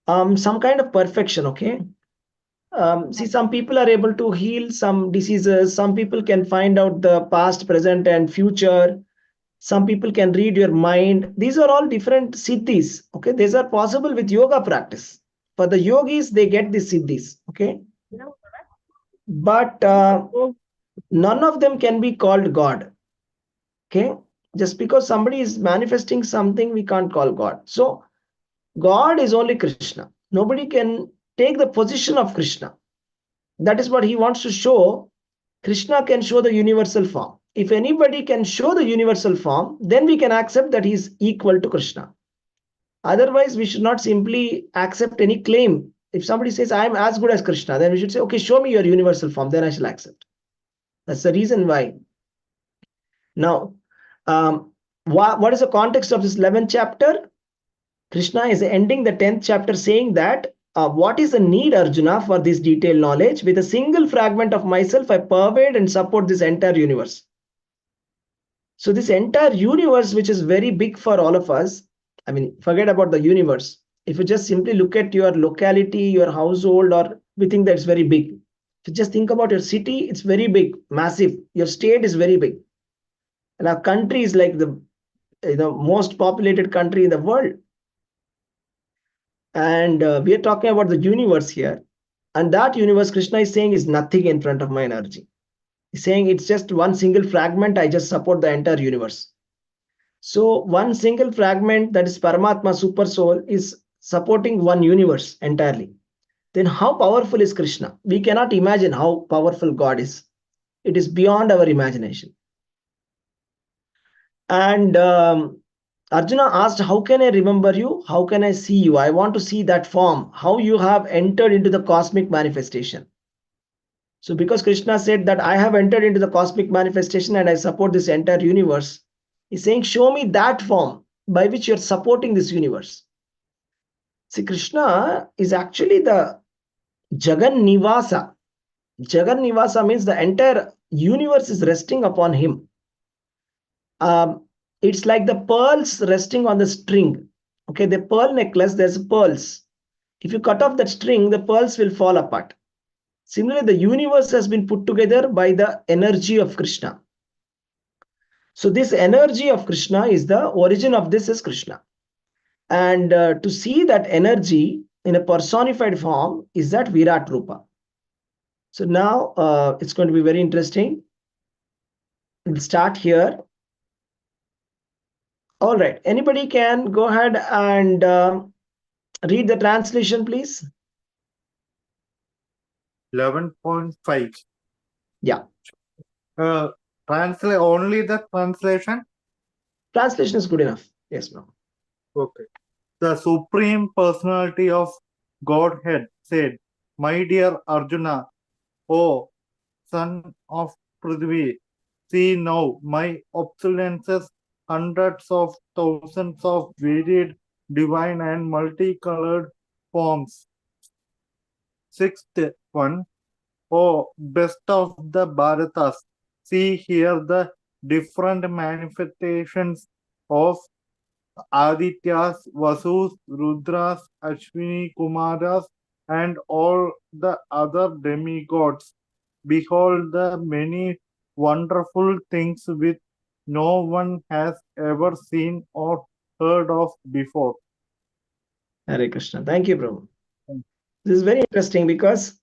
some kind of perfection, okay? See, some people are able to heal some diseases. Some people can find out the past, present, and future. Some people can read your mind. These are all different siddhis, okay? These are possible with yoga practice. For the yogis, they get these siddhis, okay? But none of them can be called God, okay? Just because somebody is manifesting something, we can't call God. So God is only Krishna. Nobody can take the position of Krishna. That is what he wants to show. Krishna can show the universal form. If anybody can show the universal form, then we can accept that he is equal to Krishna. Otherwise, we should not simply accept any claim. If somebody says, I am as good as Krishna, then we should say, okay, show me your universal form, then I shall accept. That's the reason why. Now, what is the context of this 11th chapter? Krishna is ending the 10th chapter saying that what is the need, Arjuna, for this detailed knowledge? With a single fragment of myself, I pervade and support this entire universe. So this entire universe, which is very big for all of us, I mean, forget about the universe. If you just simply look at your locality, your household, or we think that it's very big. So just think about your city, it's very big, massive. Your state is very big. And our country is like the most populated country in the world. And we are talking about the universe here. And that universe, Krishna is saying, is nothing in front of my energy. He's saying it's just one single fragment. I just support the entire universe. So one single fragment, that is Paramatma, super soul, is supporting one universe entirely. Then how powerful is Krishna? We cannot imagine how powerful God is. It is beyond our imagination. And Arjuna asked, how can I remember you? How can I see you? I want to see that form, how you have entered into the cosmic manifestation. So because Krishna said that I have entered into the cosmic manifestation and I support this entire universe, he's saying, show me that form by which you're supporting this universe. See, Krishna is actually the Jagan Nivasa. Jagan Nivasa means the entire universe is resting upon him. It's like the pearls resting on the string. Okay, the pearl necklace, there's pearls. If you cut off that string, the pearls will fall apart. Similarly, the universe has been put together by the energy of Krishna. So this energy of Krishna is the origin of this is Krishna. And to see that energy in a personified form is that Virat Rupa. So now it's going to be very interesting. We'll start here. All right. Anybody can go ahead and read the translation, please. 11.5. Yeah. Translate only the translation. Translation is good enough. Yes, ma'am. Okay. The Supreme Personality of Godhead said, "My dear Arjuna, O son of Prithvi, see now my obsolescences, hundreds of thousands of varied, divine and multicolored forms." Sixth one, O best of the Bharatas, see here the different manifestations of Adityas, Vasus, Rudras, Ashwini, Kumaras, and all the other demigods. Behold the many wonderful things which no one has ever seen or heard of before. Hare Krishna. Thank you, Prabhu. This is very interesting because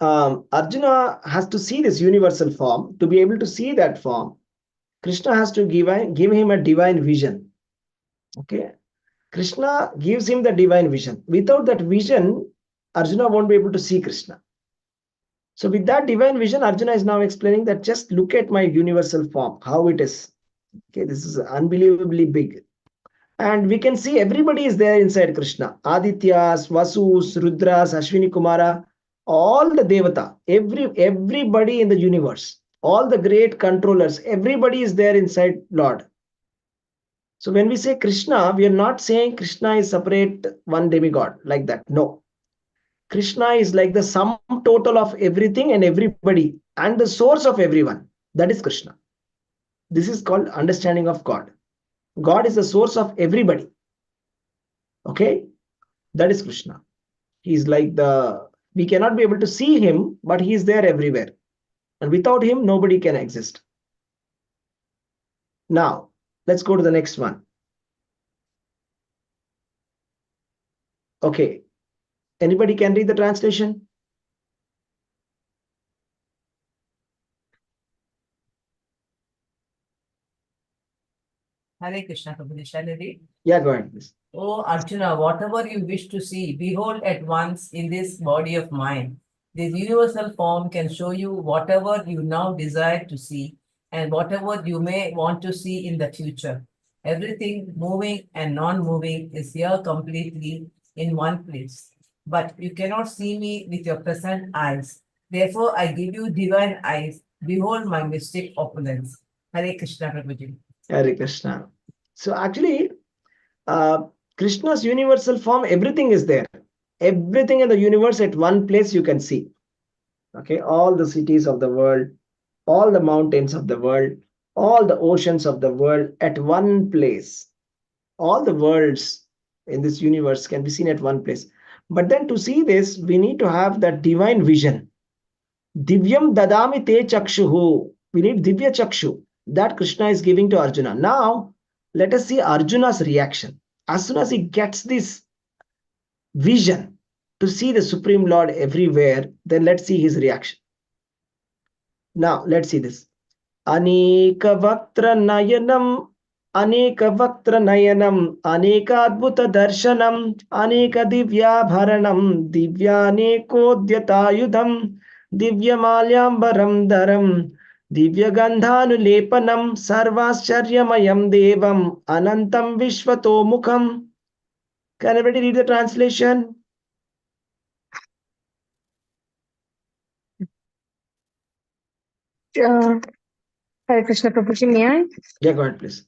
Arjuna has to see this universal form. To be able to see that form, Krishna has to give him a divine vision. Okay. Krishna gives him the divine vision. Without that vision, Arjuna won't be able to see Krishna. So with that divine vision, Arjuna is now explaining that just look at my universal form, how it is. Okay, this is unbelievably big. And we can see everybody is there inside Krishna. Adityas, Vasus, Rudras, Ashwini Kumara, all the Devata, everybody in the universe, all the great controllers, everybody is there inside Lord. So when we say Krishna, we are not saying Krishna is separate one demigod like that. No. Krishna is like the sum total of everything and everybody and the source of everyone. That is Krishna. This is called understanding of God. God is the source of everybody. Okay? That is Krishna. He's like we cannot be able to see him, but he is there everywhere. And without him, nobody can exist. Now, let's go to the next one. Okay. Anybody can read the translation? Hare Krishna, Prabhuji. Shall I read? Yeah, go ahead, please. O Arjuna, whatever you wish to see, behold at once in this body of mine. This universal form can show you whatever you now desire to see and whatever you may want to see in the future. Everything moving and non-moving is here completely in one place. But you cannot see me with your present eyes. Therefore, I give you divine eyes. Behold my mystic opulence. Hare Krishna, Prabhuji. Hare Krishna. So actually, Krishna's universal form, everything is there. Everything in the universe at one place you can see. Okay, all the cities of the world, all the mountains of the world, all the oceans of the world at one place. All the worlds in this universe can be seen at one place. But then to see this, we need to have that divine vision. Divyam dadami te chakshuhu. We need Divya Chakshu that Krishna is giving to Arjuna. Now, let us see Arjuna's reaction. As soon as he gets this vision to see the Supreme Lord everywhere, then let's see his reaction. Now, let's see this. Aneka Vaktra Nayanam, Aneka Vaktra Nayanam, Aneka Adbhuta Darshanam, Aneka Divya Bharanam, Divyanekodyatayudham, Divyamalyambaram Dharam, Divyagandhanulepanam, Sarvascharyamayam Devam, Anantam Vishwatomukham. Can everybody read the translation? Hare Krishna Prabhuji, may I? Yeah, go ahead, please.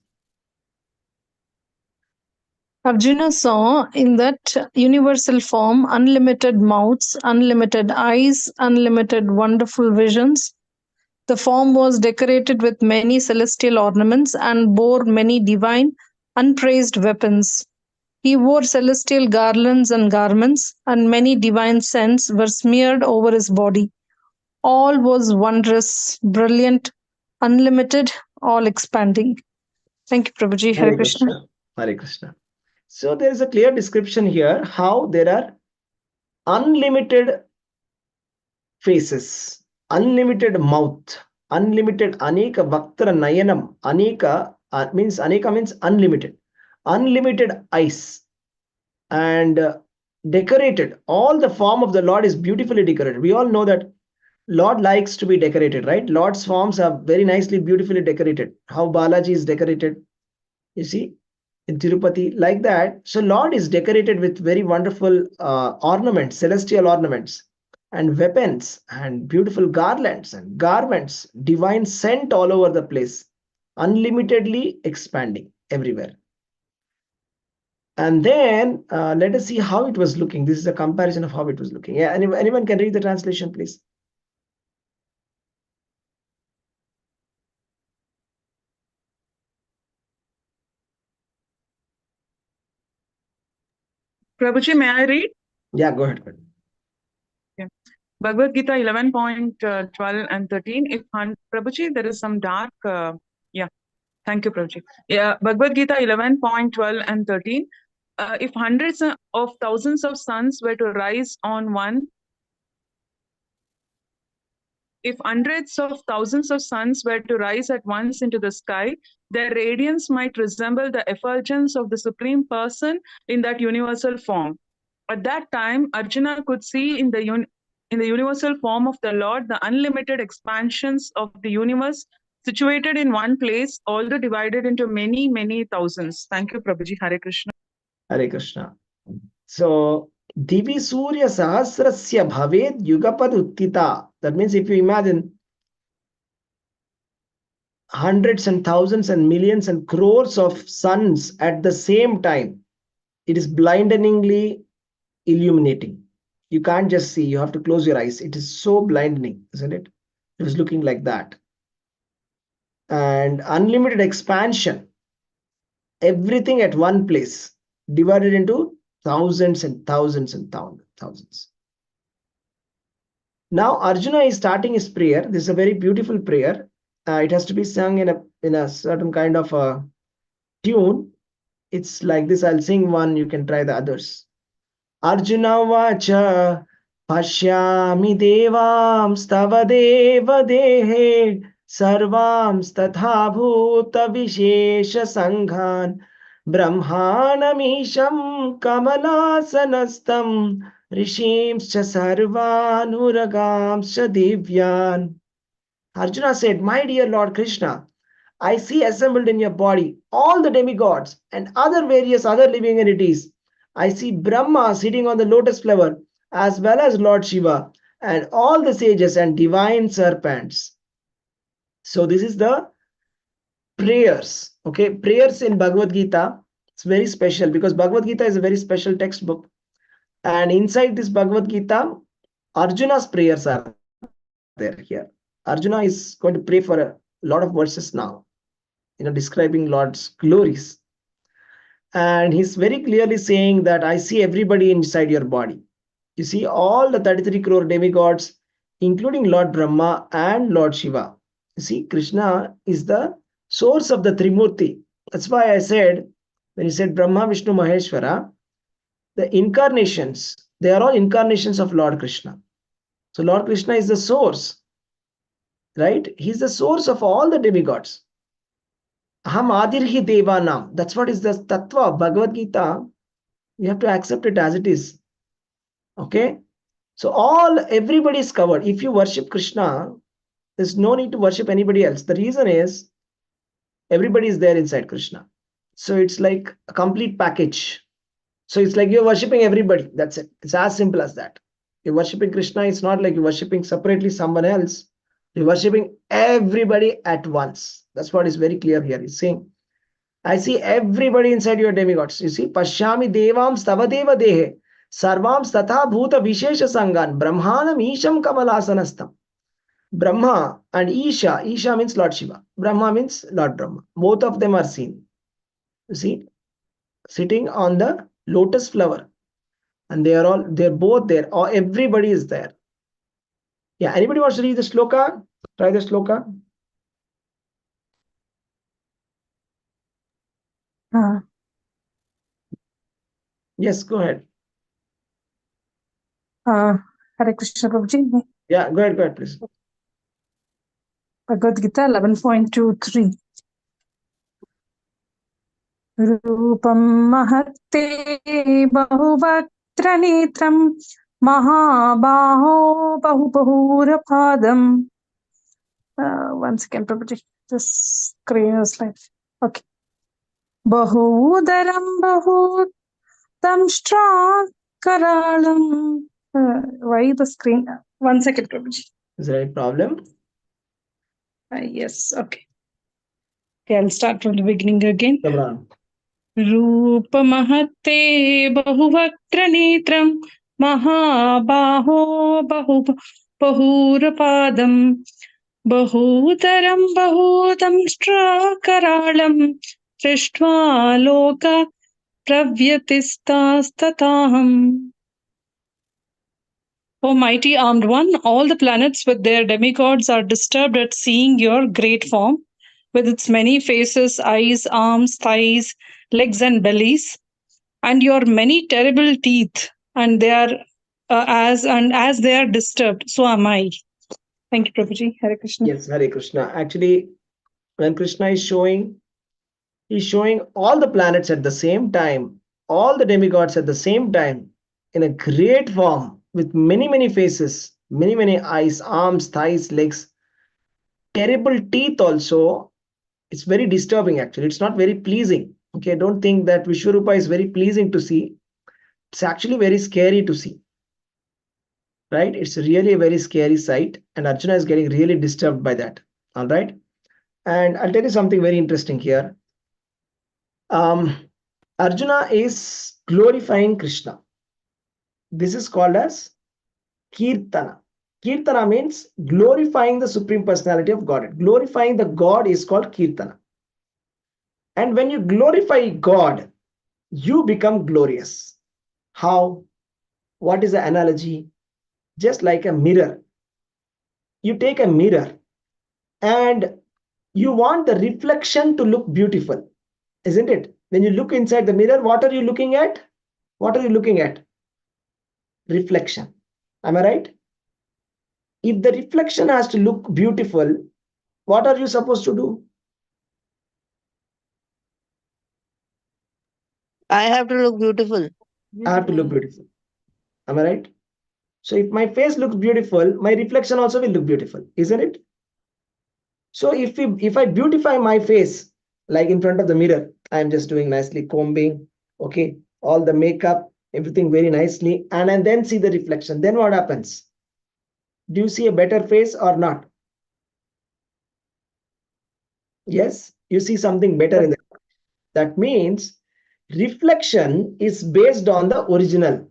Arjuna saw in that universal form unlimited mouths, unlimited eyes, unlimited wonderful visions. The form was decorated with many celestial ornaments and bore many divine, unpraised weapons. He wore celestial garlands and garments, and many divine scents were smeared over his body. All was wondrous, brilliant, unlimited, all expanding. Thank you, Prabhuji. Hare Hare Krishna. Krishna. Hare Krishna. So there is a clear description here how there are unlimited faces, unlimited mouth, unlimited aneka vaktra nayanam. Aneka means unlimited, unlimited eyes, and decorated. All the form of the Lord is beautifully decorated. We all know that Lord likes to be decorated, right? Lord's forms are very nicely, beautifully decorated. How Balaji is decorated, you see, in Tirupati, like that. So Lord is decorated with very wonderful ornaments, celestial ornaments, and weapons, and beautiful garlands and garments, divine scent all over the place, unlimitedly expanding everywhere. And then let us see how it was looking. This is a comparison of how it was looking. Yeah, anyone can read the translation, please. Prabhuji, may I read? Yeah, go ahead. Bhagavad Gita 11.12 and 13. Prabhuji, there is some dark. Yeah, thank you, Prabhuji. Yeah, Bhagavad Gita 11.12 and 13. If hundreds of thousands of suns were to rise on one, if hundreds of thousands of suns were to rise at once into the sky, their radiance might resemble the effulgence of the Supreme Person in that universal form. At that time, Arjuna could see in the universal form of the Lord the unlimited expansions of the universe situated in one place, although divided into many, many thousands. Thank you, Prabhuji. Hare Krishna. Hare Krishna. So, Divi Surya Sahasrasya Bhaved Yugapad Uttita. That means if you imagine hundreds and thousands and millions and crores of suns at the same time, it is blindingly illuminating. You can't just see, you have to close your eyes. It is so blinding, isn't it? It was looking like that. And unlimited expansion, everything at one place, divided into thousands and thousands and thousands. Now Arjuna is starting his prayer. This is a very beautiful prayer. It has to be sung in a certain kind of a tune. It's like this. I'll sing one, you can try the others. Arjuna vacha pashyami devam stava deva dehe sarvam statha bhuta vishesha sanghan brahmanamisham kamalasanastam rishimscha sarvanuragamscha divyan. Arjuna said, my dear Lord Krishna, I see assembled in your body all the demigods and other various other living entities. I see Brahma sitting on the lotus flower, as well as Lord Shiva and all the sages and divine serpents. So this is the prayers. Okay, prayers in Bhagavad Gita. It's very special because Bhagavad Gita is a very special textbook. And inside this Bhagavad Gita, Arjuna's prayers are there here. Arjuna is going to pray for a lot of verses now, describing Lord's glories. And he's very clearly saying that I see everybody inside your body. You see, all the 33 crore demigods, including Lord Brahma and Lord Shiva. You see, Krishna is the source of the Trimurti. That's why I said, when you said Brahma, Vishnu, Maheshwara, the incarnations, they are all incarnations of Lord Krishna. So Lord Krishna is the source, right? He's the source of all the demigods. Aham adirhi devanam. That's what is the tattva of Bhagavad Gita. You have to accept it as it is. Okay? So everybody is covered. If you worship Krishna, there's no need to worship anybody else. The reason is everybody is there inside Krishna. So it's like a complete package. So it's like you're worshipping everybody. That's it. It's as simple as that. You're worshipping Krishna. It's not like you're worshipping separately someone else. You're worshipping everybody at once. That's what is very clear here. He's saying, I see everybody inside your demigods. You see, Pashyami Devam Stavadeva Dehe. Sarvam Statha Bhuta Vishesha Sangan. Brahmanam Isham Kamalasanastam. Brahma and Isha. Isha means Lord Shiva. Brahma means Lord Brahma. Both of them are seen. You see, sitting on the lotus flower. And they're both there. Or everybody is there. Yeah, anybody wants to read the sloka? Try the sloka. Yes, go ahead. Hare Krishna Prabhuji. Yeah, go ahead, please. Bhagavad Gita 11.23. Rupam mahatte bahuvaktra netram mahabaho bahupahurapadam. One second, Prabhuji. This screen is like, okay. Bahudaram bahutam karalam. Why the screen? 1 second, Prabhuji. Is there any problem? Yes, okay. Okay, I'll start from the beginning again. Come Rupamahatte bahuvaktra netram mahabaho bahurapadam bahudaram bahutam karalam srishtva loka pravyatistastataham. O mighty armed one, all the planets with their demigods are disturbed at seeing your great form, with its many faces, eyes, arms, thighs, legs, and bellies, and your many terrible teeth, and they are as they are disturbed, so am I. Thank you, Prabhuji. Hare Krishna. Yes, Hare Krishna. Actually, when Krishna is showing, he's showing all the planets at the same time, all the demigods at the same time, in a great form, with many, many faces, many, many eyes, arms, thighs, legs, terrible teeth also. It's very disturbing, actually. It's not very pleasing. Okay, don't think that Vishwarupa is very pleasing to see. It's actually very scary to see. Right? It's really a very scary sight, and Arjuna is getting really disturbed by that. All right. And I'll tell you something very interesting here. Arjuna is glorifying Krishna. This is called as Kirtana. Kirtana means glorifying the Supreme Personality of Godhead. Glorifying the God is called Kirtana. And when you glorify God, you become glorious. How? What is the analogy? Just like a mirror. You take a mirror and you want the reflection to look beautiful, isn't it? When you look inside the mirror, what are you looking at? What are you looking at? Reflection. Am I right? If the reflection has to look beautiful, what are you supposed to do? I have to look beautiful. I have to look beautiful. Am I right? So if my face looks beautiful, my reflection also will look beautiful, isn't it? So if I beautify my face, like in front of the mirror, I'm just doing nicely combing, okay, all the makeup, everything very nicely, and then see the reflection. Then what happens? Do you see a better face or not? Yes, you see something better in that. That means reflection is based on the original.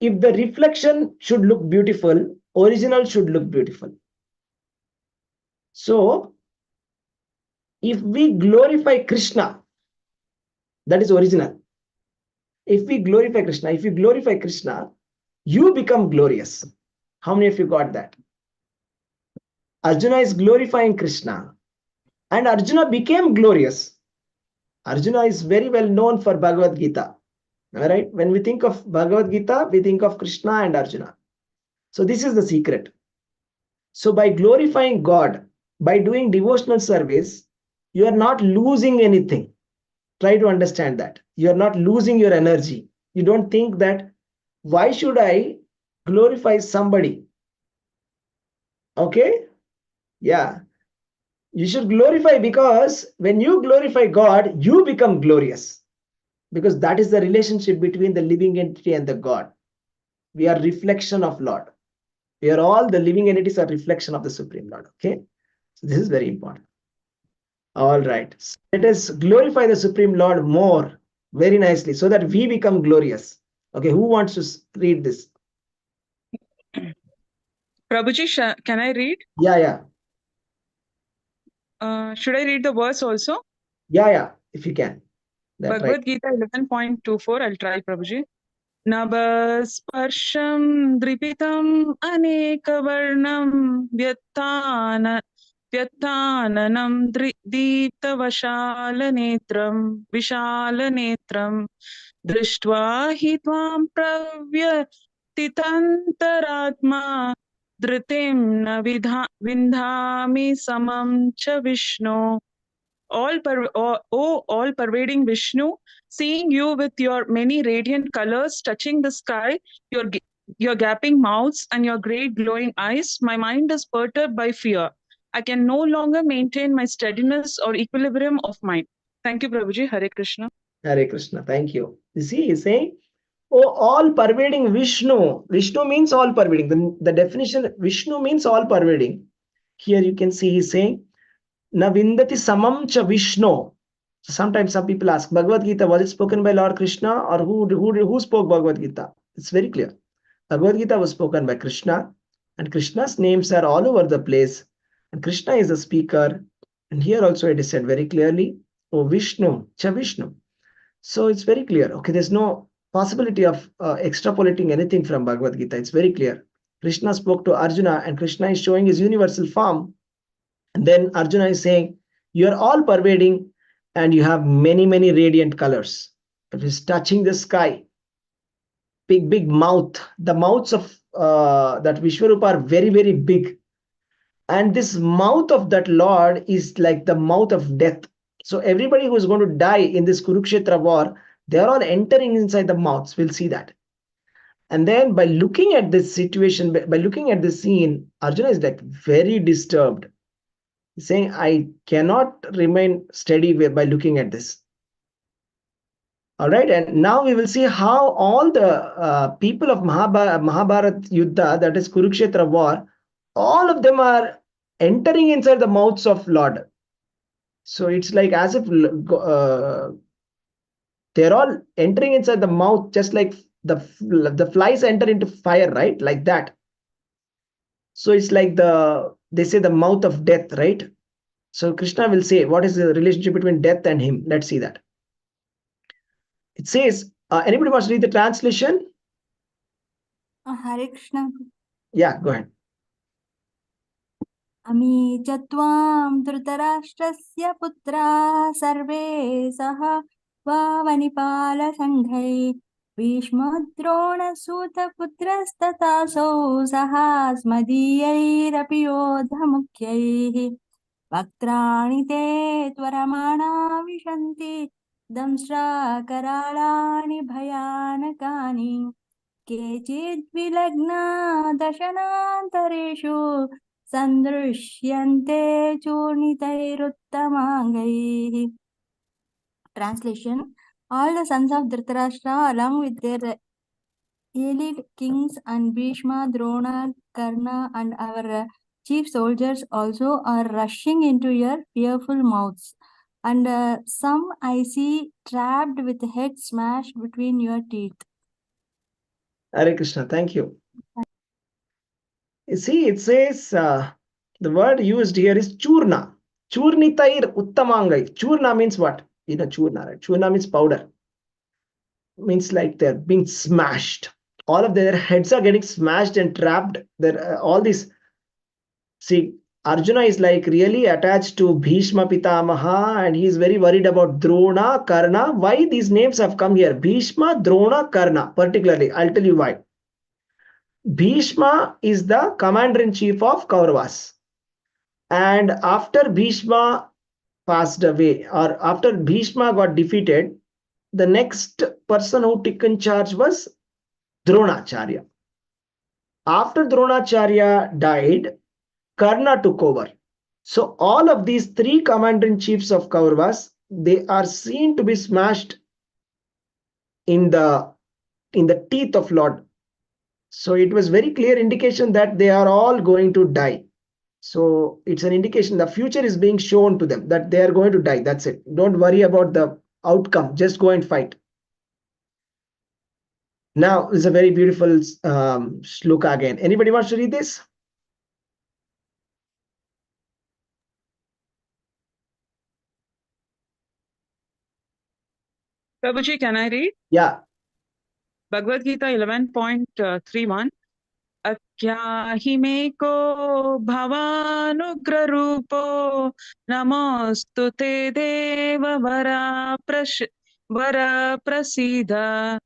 If the reflection should look beautiful, original should look beautiful. So if we glorify Krishna, that is original. If we glorify Krishna, you become glorious. How many of you got that? Arjuna is glorifying Krishna, and Arjuna became glorious. Arjuna is very well known for Bhagavad Gita. All right. When we think of Bhagavad Gita, we think of Krishna and Arjuna. So this is the secret. So by glorifying God, by doing devotional service, you are not losing anything. Try to understand that. You are not losing your energy. You don't think that, why should I glorify somebody? Okay? Yeah. You should glorify, because when you glorify God, you become glorious. Because that is the relationship between the living entity and the God. We are reflection of Lord. We are all, the living entities are reflection of the Supreme Lord. Okay? So this is very important. All right. So let us glorify the Supreme Lord more, very nicely, so that we become glorious. Okay, who wants to read this? Prabhuji, can I read? Yeah. Should I read the verse also? Yeah, if you can. That's right. Bhagavad Gita 11.24. I'll try, Prabhuji. Nabasparsham dripitam anekavarnam vyattananam deeptavashalanetram vishalanetram drishtva hi tvam pravyatitantaratma dhritim na vindhami samam cha Vishnu. All pervading Vishnu, seeing you with your many radiant colors touching the sky, your gaping mouths and your great glowing eyes, my mind is perturbed by fear. I can no longer maintain my steadiness or equilibrium of mind. Thank you, Prabhuji. Hare Krishna. Hare Krishna. Thank you. You see, he's saying, oh, all pervading Vishnu. Vishnu means all pervading. The definition, Vishnu means all pervading. Here you can see he's saying, Na vindati samam cha Vishnu. So sometimes some people ask, Bhagavad Gita, was it spoken by Lord Krishna, or who spoke Bhagavad Gita? It's very clear. Bhagavad Gita was spoken by Krishna, and Krishna's names are all over the place. And Krishna is the speaker. And here also it is said very clearly, oh Vishnu, cha Vishnu. So it's very clear. Okay, there's no possibility of extrapolating anything from Bhagavad Gita. It's very clear. Krishna spoke to Arjuna, and Krishna is showing his universal form. And then Arjuna is saying, you are all pervading, and you have many, many radiant colors. It is touching the sky. Big mouth. The mouths of that Vishwarupa are very, very big. And this mouth of that Lord is like the mouth of death. So everybody who is going to die in this Kurukshetra war, they are all entering inside the mouths. We'll see that. And then by looking at this situation, by looking at this scene, Arjuna is like very disturbed. He's saying, I cannot remain steady by looking at this. All right. And now we will see how all the people of Mahabharat Yuddha, that is Kurukshetra war, all of them are entering inside the mouths of Lord. So it's like as if they're all entering inside the mouth, just like the flies enter into fire, right? Like that. So it's like they say the mouth of death, right? So Krishna will say, what is the relationship between death and him? Let's see that. It says, anybody wants to read the translation? Hare Krishna. Yeah, go ahead. Ami च त्वां धृतराष्ट्रस्य पुत्राः सर्वे सह वावनिपालसङ्घैः भीष्मद्रोणसूतपुत्रस्तथासौ सहास्मदीयैरपि योधमुख्यैः वक्त्राणि ते त्वरमाणा विशन्ति दंष्ट्राकराळानि भयानकानि केचिद्विलग्ना दशनान्तरेषु सन्दृश्यन्ते चूर्णितैरुत्तमाङ्गैः. Translation: all the sons of Dhritarashtra, along with their elite kings and Bhishma, Drona, Karna, and our chief soldiers also are rushing into your fearful mouths. And some I see trapped with head smashed between your teeth. Hare Krishna, thank you. You see, it says the word used here is churna. Churnitair uttamangai. Churna means what? You know, churna, right? Churna means powder. means like they're being smashed. All of their heads are getting smashed and trapped. There, all these. See, Arjuna is like really attached to Bhishma Pitamaha, and he's very worried about Drona, Karna. Why these names have come here? Bhishma, Drona, Karna, particularly. I'll tell you why. Bhishma is the commander in chief of Kauravas. And after Bhishma passed away, or after Bhishma got defeated, the next person who took in charge was Dronacharya. After Dronacharya died, Karna took over. So all of these three commander-in-chiefs of Kauravas, they are seen to be smashed in the teeth of Lord. So it was very clear indication that they are all going to die. So it's an indication the future is being shown to them that they are going to die. That's it. Don't worry about the outcome. Just go and fight. Now it's a very beautiful shloka again. Anybody wants to read this? Prabhuji, can I read? Yeah. Bhagavad Gita 11.31. Akyahi meko bhavanugrarupo namostu te deva vara prasida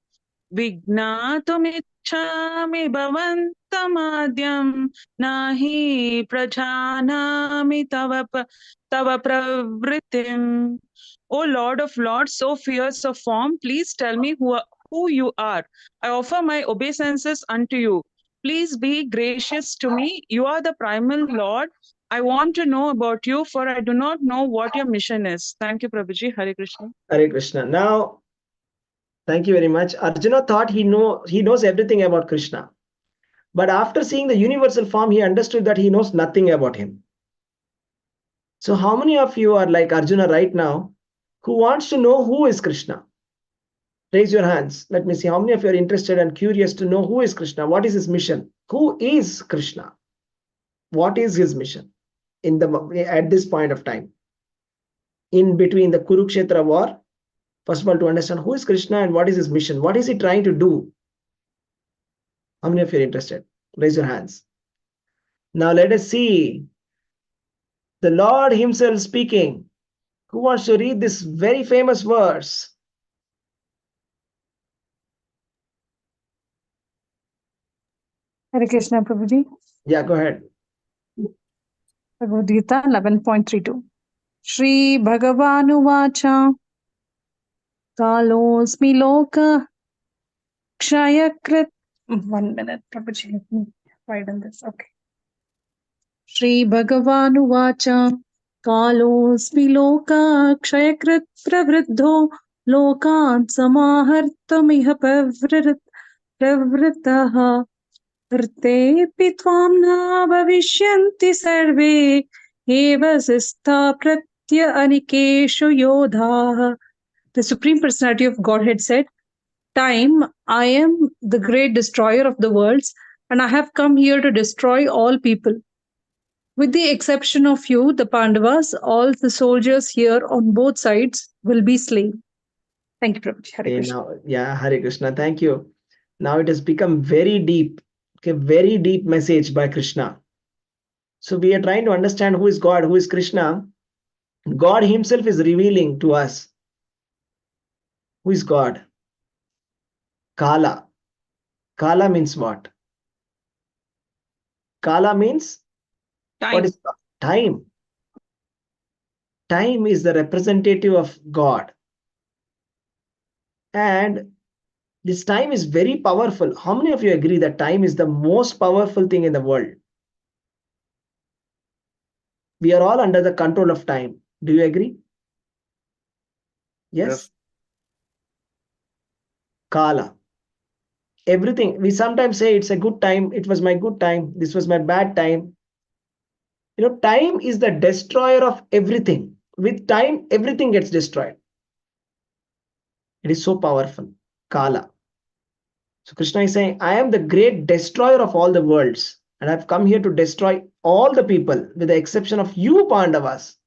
Vignatumichhami bhavantamadhyam nahi prajanami tava pravritim. O Lord of Lords, so fierce of form, please tell me who you are. I offer my obeisances unto you. Please be gracious to me. You are the primal Lord. I want to know about you, for I do not know what your mission is. Thank you, Prabhuji. Hare Krishna. Hare Krishna. Now, thank you very much. Arjuna thought he knows everything about Krishna. But after seeing the universal form, he understood that he knows nothing about him. So how many of you are like Arjuna right now who wants to know who is Krishna? Raise your hands. Let me see how many of you are interested and curious to know who is Krishna. What is his mission? Who is Krishna? What is his mission at this point of time? In between the Kurukshetra war, first of all, to understand who is Krishna and what is his mission. What is he trying to do? How many of you are interested? Raise your hands. Now let us see the Lord himself speaking. Who wants to read this very famous verse? Hare Krishna, Prabhuji. Yeah, go ahead. Bhagavad Gita 11.32. Shri Bhagavanuvacha Kalosmi Loka Kshayakrit. 1 minute, Prabhuji, let me widen this. Okay. Shri Bhagavanuvacha Kalosmi Loka Kshayakrit Pravriddho Lokan Samahartamiha Pravritaha Rtepi Tvam Na Bhavishyanti Sarve Eva Sista Pratya Anikeshu Yodha. The Supreme Personality of Godhead said, Time, I am the great destroyer of the worlds, and I have come here to destroy all people. With the exception of you, the Pandavas, all the soldiers here on both sides will be slain. Thank you, Prabhuji. Hare Krishna. Now, yeah, Hare Krishna. Thank you. Now it has become very deep. Okay, very deep message by Krishna. So we are trying to understand who is God, who is Krishna. God himself is revealing to us who is God. Kala. Kala means what? Kala means Time. what is time? Time is the representative of God. And this time is very powerful. How many of you agree that time is the most powerful thing in the world? We are all under the control of time. Do you agree? Yes? Yes. Kala. Everything. We sometimes say it's a good time. It was my good time. This was my bad time. You know, time is the destroyer of everything. With time, everything gets destroyed. It is so powerful. Kala. So Krishna is saying, I am the great destroyer of all the worlds. And I've come here to destroy all the people with the exception of you, Pandavas.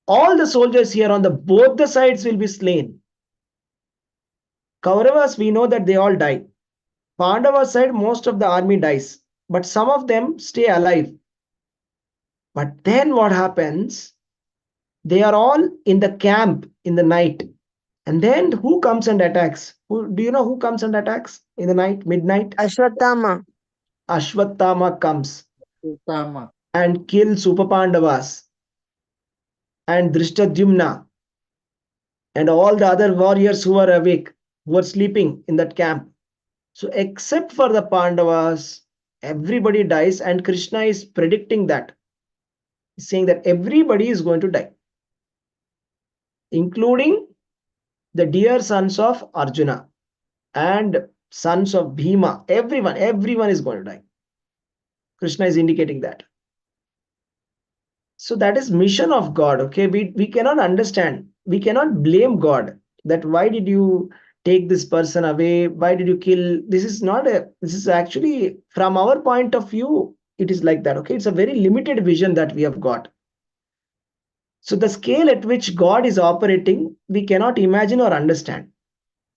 All the soldiers here on both the sides will be slain. Kauravas, we know that they all die. Pandava side, most of the army dies, but some of them stay alive. But then what happens? They are all in the camp in the night. And then who comes and attacks? Do you know who comes and attacks in the night, midnight? Ashwatthama. Ashwatthama comes Uttama. and kills Upapandavas and Drishtadyumna and all the other warriors who are awake, who are sleeping in that camp. So, except for the Pandavas, everybody dies, and Krishna is predicting that. He's saying that everybody is going to die, including the dear sons of Arjuna and sons of Bhima. Everyone is going to die. Krishna is indicating that. So that is mission of God. Okay, we cannot understand. We cannot blame God that why did you take this person away? Why did you kill? This is actually from our point of view, it is like that. Okay, it's a very limited vision that we have got. So the scale at which God is operating, we cannot imagine or understand.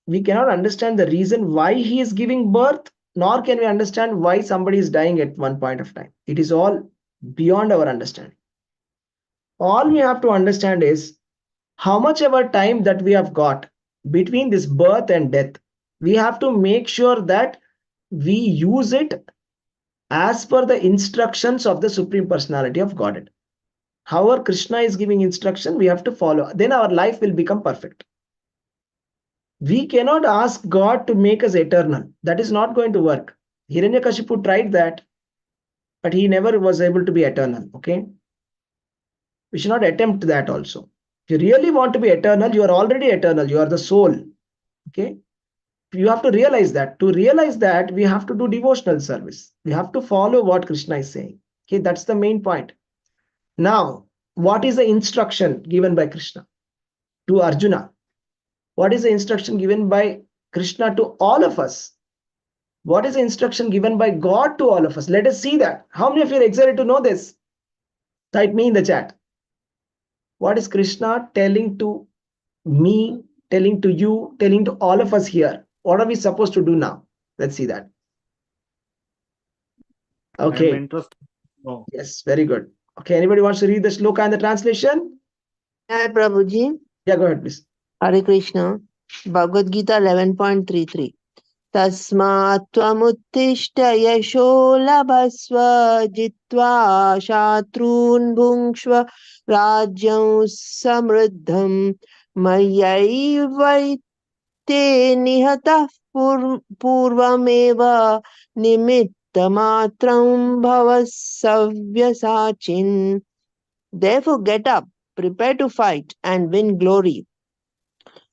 We cannot understand the reason why he is giving birth, nor can we understand why somebody is dying at one point of time. It is all beyond our understanding. All we have to understand is how much ever time that we have got between this birth and death, we have to make sure that we use it as per the instructions of the Supreme Personality of Godhead. However Krishna is giving instruction, we have to follow. Then our life will become perfect. We cannot ask God to make us eternal. That is not going to work. Hiranyakashipu tried that, but he never was able to be eternal. Okay, we should not attempt that also. If you really want to be eternal, you are already eternal. You are the soul. Okay, you have to realize that. To realize that, we have to do devotional service. We have to follow what Krishna is saying. Okay, that's the main point. Now, what is the instruction given by Krishna to Arjuna? What is the instruction given by Krishna to all of us? What is the instruction given by God to all of us? Let us see that. How many of you are excited to know this? Type me in the chat. What is Krishna telling to me, telling to you, telling to all of us here? What are we supposed to do now? Let's see that. Okay. I'm interested. Oh. Yes, very good. Okay, anybody wants to read the shloka and the translation? Hi, Prabhuji. Yeah, go ahead, please. Hare Krishna. Bhagavad Gita 11.33. Tasmat tvamuttishta yasho labhasva jitva shatrun bhungshva rajyam samriddham mayaivaite nihatah purvameva nimittamatram bhavasavya. Therefore get up, prepare to fight and win glory.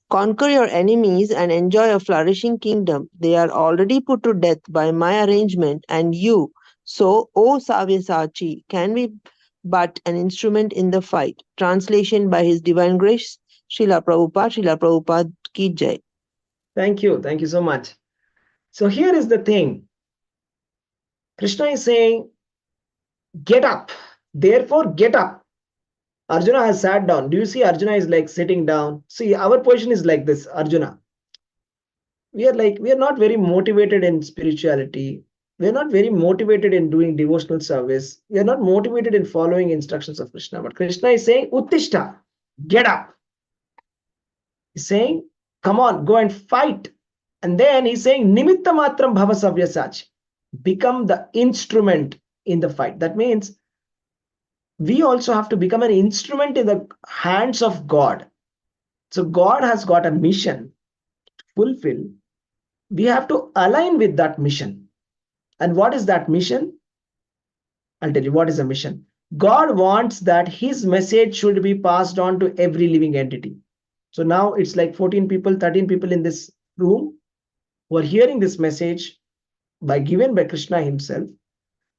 Conquer your enemies and enjoy a flourishing kingdom. They are already put to death by my arrangement, and you, so, O Savyasachi, can be but an instrument in the fight. Translation by His Divine Grace, Srila Prabhupada ki jai. Thank you. Thank you so much. So here is the thing. Krishna is saying, get up. Therefore, get up. Arjuna has sat down. Do you see Arjuna is like sitting down? See, our position is like this, Arjuna. We are not very motivated in spirituality. We are not very motivated in doing devotional service. We are not motivated in following instructions of Krishna. But Krishna is saying, Uttishta, get up. He's saying, come on, go and fight. And then he's saying, Nimitta matram bhava savyasach. Become the instrument in the fight. That means we also have to become an instrument in the hands of God. So God has got a mission to fulfill. We have to align with that mission. And what is that mission? I'll tell you what is the mission. God wants that his message should be passed on to every living entity. So now it's like 14 people, 13 people in this room who are hearing this message given by Krishna himself.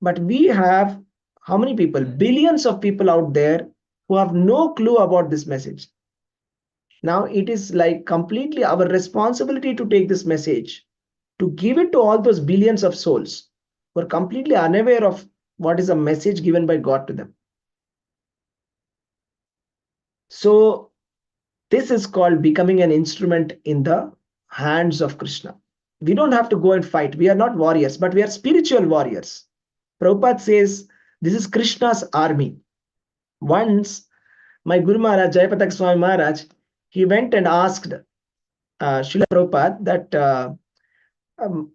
But we have how many people? Billions of people out there who have no clue about this message. Now it is like completely our responsibility to take this message, to give it to all those billions of souls who are completely unaware of what is a message given by God to them. So this is called becoming an instrument in the hands of Krishna. We don't have to go and fight. We are not warriors, but we are spiritual warriors. Prabhupada says this is Krishna's army. Once, my Guru Maharaj, Jayapatak Swami Maharaj, he went and asked Srila Prabhupada that um,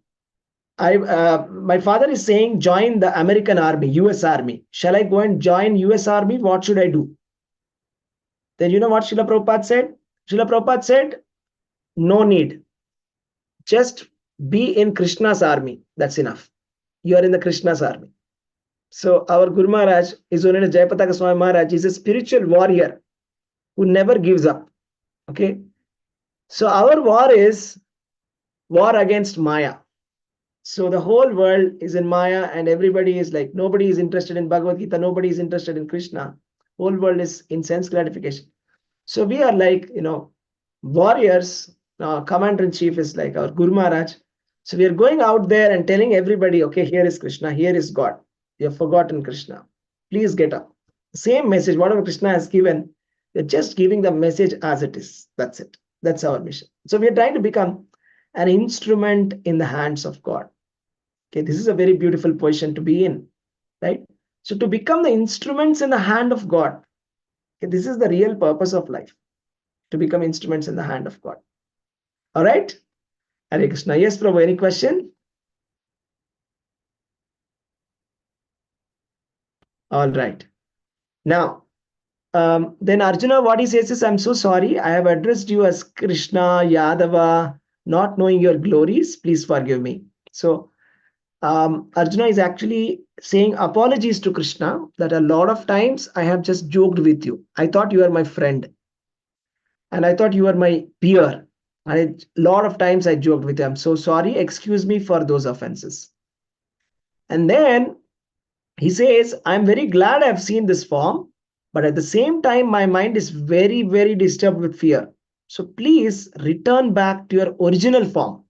my father is saying join the American army, US army. Shall I go and join US army? What should I do? Then you know what Srila Prabhupada said? Srila Prabhupada said, no need. Just be in Krishna's army. That's enough. You are in the Krishna's army. So our Guru Maharaj is known as Jayapataka Swami Maharaj. Is a spiritual warrior who never gives up. Okay. So our war is war against Maya. So the whole world is in Maya and everybody is like, nobody is interested in Bhagavad Gita. Nobody is interested in Krishna. Whole world is in sense gratification. So we are like, warriors. Commander-in-chief is like our Guru Maharaj. So we are going out there and telling everybody, okay, here is Krishna, here is God. You have forgotten Krishna. Please get up. Same message, whatever Krishna has given, we're just giving the message as it is. That's it. That's our mission. So we are trying to become an instrument in the hands of God. Okay, this is a very beautiful position to be in, right? So to become the instruments in the hand of God, okay, this is the real purpose of life, to become instruments in the hand of God. All right? Hare Krishna. Yes, Prabhu, any question? All right. Now, then Arjuna, what he says is, I'm so sorry. I have addressed you as Krishna, Yadava, not knowing your glories. Please forgive me. So, Arjuna is actually saying apologies to Krishna that a lot of times I have just joked with you. I thought you are my friend. And I thought you were my peer. And a lot of times I joked with you. I'm so sorry. Excuse me for those offenses. And then he says, I'm very glad I've seen this form, but at the same time, my mind is very, very disturbed with fear. So please return back to your original form.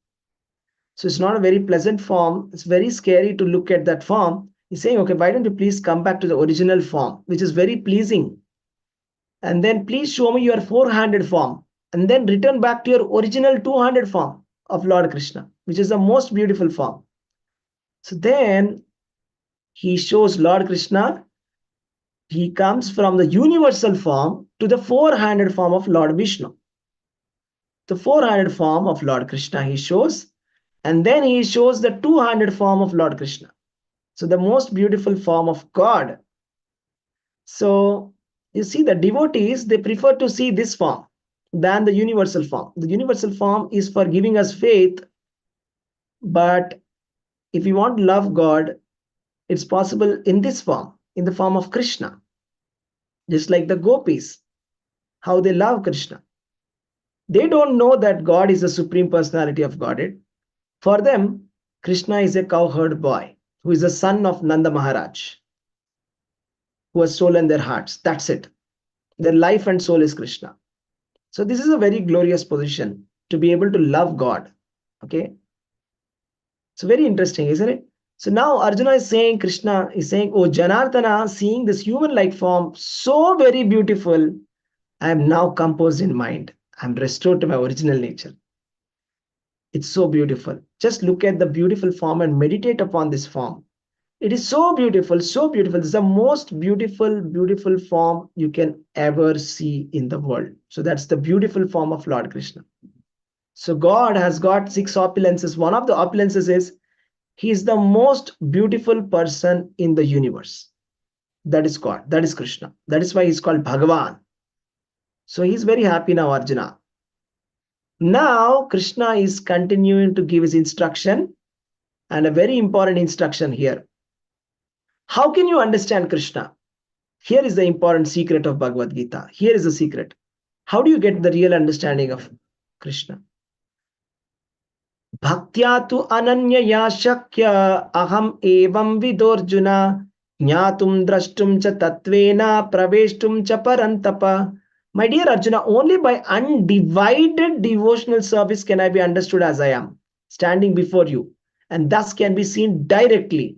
So it's not a very pleasant form. It's very scary to look at that form. He's saying, okay, why don't you please come back to the original form, which is very pleasing. And then please show me your four-handed form. And then return back to your original two-handed form of Lord Krishna, which is the most beautiful form. So then he shows Lord Krishna, he comes from the universal form to the four-handed form of Lord Vishnu. The four-handed form of Lord Krishna he shows, and then he shows the two-handed form of Lord Krishna. So the most beautiful form of God. So you see, the devotees, they prefer to see this form than the universal form. The universal form is for giving us faith, but if you want to love God, it's possible in this form, in the form of Krishna. Just like the gopis, how they love Krishna. They don't know that God is the Supreme Personality of Godhead. For them, Krishna is a cowherd boy who is the son of Nanda Maharaj, who has stolen their hearts. That's it. Their life and soul is Krishna. So this is a very glorious position to be able to love God. Okay. So very interesting, isn't it? So now Arjuna is saying, Krishna is saying, oh Janardana, seeing this human-like form, so very beautiful, I am now composed in mind. I am restored to my original nature. It's so beautiful. Just look at the beautiful form and meditate upon this form. It is so beautiful, so beautiful. It's the most beautiful, beautiful form you can ever see in the world. So that's the beautiful form of Lord Krishna. So God has got 6 opulences. One of the opulences is he is the most beautiful person in the universe. That is God. That is Krishna. That is why he's called Bhagavan. So he's very happy now, Arjuna. Now Krishna is continuing to give his instruction, and a very important instruction here. How can you understand Krishna? Here is the important secret of Bhagavad Gita. Here is the secret. How do you get the real understanding of Krishna? Bhaktya tu ananyaya shakya aham evam vidorjuna jnatum drashtum cha tatvena praveshtum cha parantapa. My dear Arjuna, only by undivided devotional service can I be understood as I am, standing before you, and thus can be seen directly.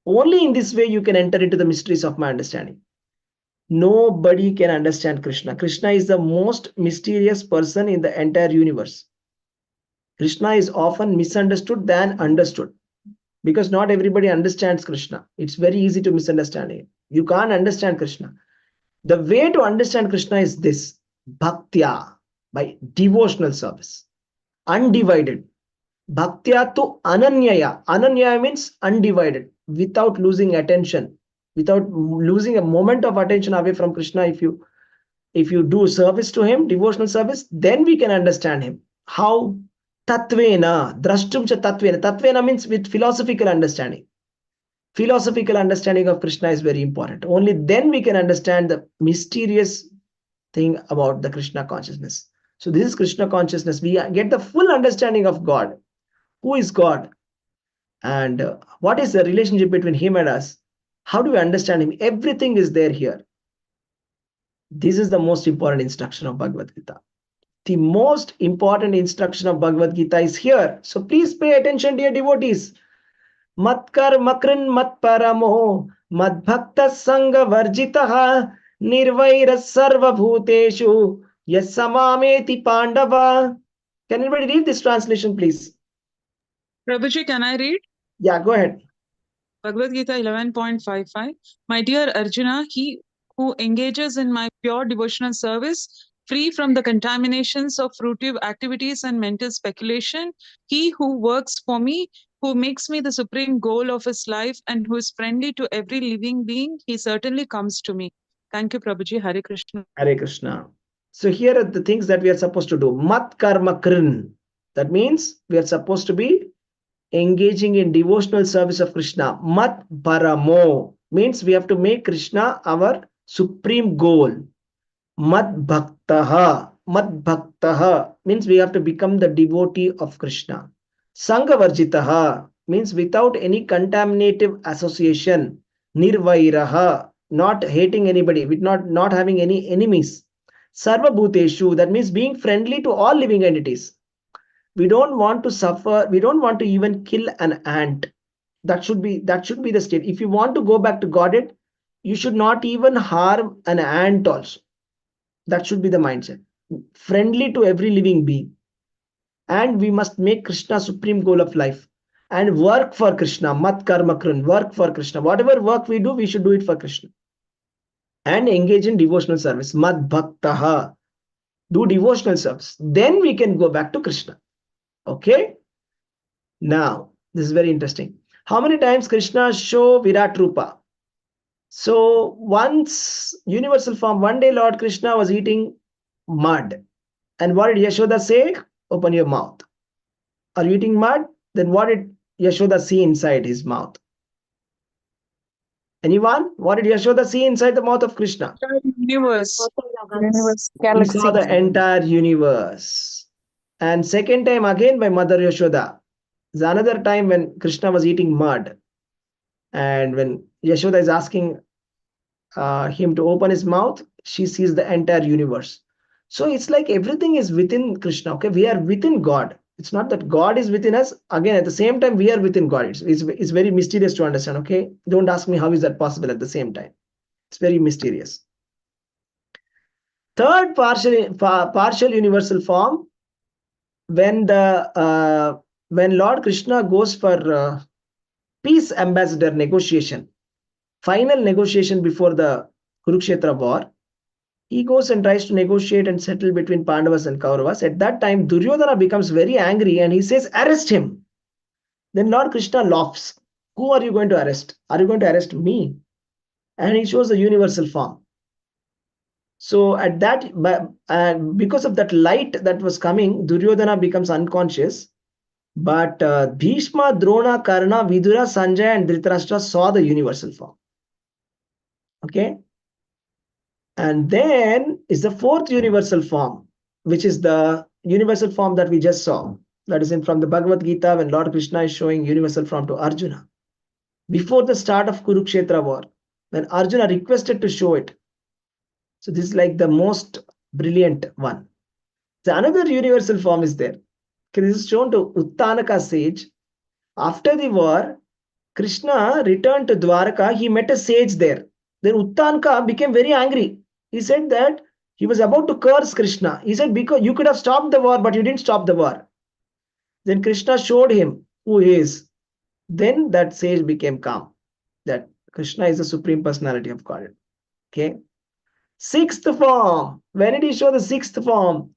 Only in this way you can enter into the mysteries of my understanding. Nobody can understand Krishna. Krishna is the most mysterious person in the entire universe. Krishna is often misunderstood than understood, because not everybody understands Krishna. It's very easy to misunderstand him. You can't understand Krishna. The way to understand Krishna is this: bhaktya, by devotional service, undivided. Bhaktya to ananyaya. Ananyaya means undivided, without losing attention, without losing a moment of attention away from Krishna. If you do service to him, devotional service, then we can understand him. How? Tatvena, drashtum cha tatvena. Tatvena means with philosophical understanding. Philosophical understanding of Krishna is very important. Only then we can understand the mysterious thing about the Krishna consciousness. So this is Krishna consciousness. We get the full understanding of God. Who is God? And what is the relationship between him and us? How do we understand him? Everything is there here. This is the most important instruction of Bhagavad Gita. The most important instruction of Bhagavad Gita is here. So please pay attention, dear devotees. Matkar makrin mat paramo mad bhakta sanga varjitaha nirvaira sarva bhuteshu yasamameti pandava. Can anybody read this translation, please? Prabhuji, can I read? Yeah, go ahead. Bhagavad Gita 11.55. My dear Arjuna, he who engages in my pure devotional service, free from the contaminations of fruitive activities and mental speculation, he who works for me, who makes me the supreme goal of his life, and who is friendly to every living being, he certainly comes to me. Thank you, Prabhuji. Hare Krishna. Hare Krishna. So here are the things that we are supposed to do. Mat karma krin. That means we are supposed to be engaging in devotional service of Krishna. Mat paramo means we have to make Krishna our supreme goal. Mad bhaktaha. Mad bhaktaha means we have to become the devotee of Krishna. Sangha varjitaha means without any contaminative association. Nirvairaha, not hating anybody, with not having any enemies. Sarva bhuteshu, that means being friendly to all living entities. We don't want to suffer. We don't want to even kill an ant. That should be the state. If you want to go back to Godhead, you should not even harm an ant also. That should be the mindset. Friendly to every living being. And we must make Krishna supreme goal of life. And work for Krishna. Mat karma kran. Work for Krishna. Whatever work we do, we should do it for Krishna. And engage in devotional service. Mad bhaktaha. Do devotional service. Then we can go back to Krishna. Okay. Now, this is very interesting. How many times Krishna show Virat Rupa? So once, universal form, one day Lord Krishna was eating mud. And what did Yashoda say? Open your mouth. Are you eating mud? Then what did Yashoda see inside his mouth? Anyone? What did Yashoda see inside the mouth of Krishna? Universe. Universe, He galaxy. saw the entire universe. And second time again by Mother Yashoda. There's another time when Krishna was eating mud. And when Yashoda is asking him to open his mouth, she sees the entire universe. So it's like everything is within Krishna. Okay, we are within God. It's not that God is within us. Again, at the same time, we are within God. It's very mysterious to understand. Okay, don't ask me how is that possible at the same time. It's very mysterious. Third partial universal form, when Lord Krishna goes for peace ambassador negotiation, final negotiation before the Kurukshetra war, he goes and tries to negotiate and settle between Pandavas and Kauravas. At that time, Duryodhana becomes very angry and he says, arrest him. Then Lord Krishna laughs. Who are you going to arrest? Are you going to arrest me? And he shows the universal form. So at that, because of that light that was coming, Duryodhana becomes unconscious. But Bhishma, Drona, Karna, Vidura, Sanjaya and Dhritarashtra saw the universal form. Okay. And then is the fourth universal form, which is the universal form that we just saw. That is from the Bhagavad Gita, when Lord Krishna is showing universal form to Arjuna. Before the start of Kurukshetra war, when Arjuna requested to show it. So this is like the most brilliant one. The another universal form is there. Okay, this is shown to Uttanaka sage. After the war, Krishna returned to Dwaraka. He met a sage there. Then Uttanaka became very angry. He said that he was about to curse Krishna. He said, because you could have stopped the war, but you didn't stop the war. Then Krishna showed him who he is. Then that sage became calm. That Krishna is the Supreme Personality of Godhead. Okay. Sixth form. When did he show the sixth form?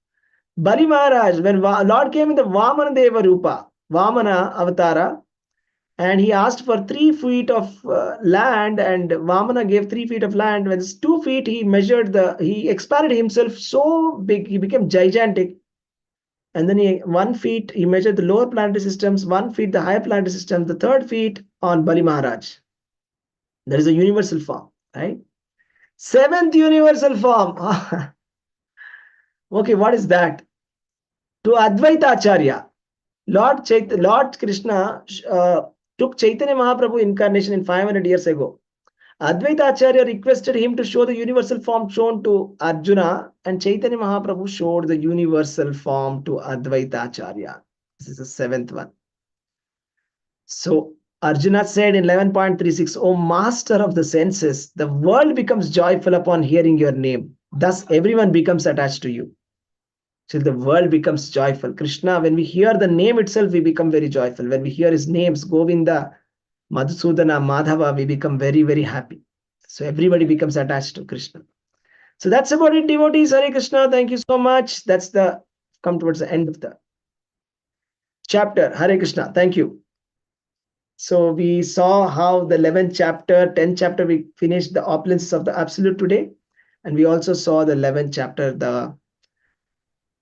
Bali Maharaj, when Lord came in the Vamana Deva Rupa, Vamana Avatara, and he asked for 3 feet of land, and Vamana gave 3 feet of land. When it's 2 feet, he expanded himself so big, he became gigantic. And then 1 feet, he measured the lower planetary systems, 1 feet the higher planetary systems, the 3rd feet on Bali Maharaj. That is a universal form, right? 7th universal form. Okay, what is that? To Advaita Acharya. Lord Krishna took Chaitanya Mahaprabhu incarnation in 500 years ago. Advaita Acharya requested him to show the universal form shown to Arjuna, and Chaitanya Mahaprabhu showed the universal form to Advaita Acharya. This is the 7th one. So Arjuna said in 11.36, O master of the senses, the world becomes joyful upon hearing your name. Thus everyone becomes attached to you. So the world becomes joyful. Krishna, when we hear the name itself, we become very joyful. When we hear his names, Govinda, Madhusudana, Madhava, we become very, very happy. So everybody becomes attached to Krishna. So that's about it, devotees. Hare Krishna. Thank you so much. That's come towards the end of the chapter. Hare Krishna. Thank you. So we saw how the 11th chapter, 10th chapter, we finished the opulences of the absolute today. And we also saw the 11th chapter, the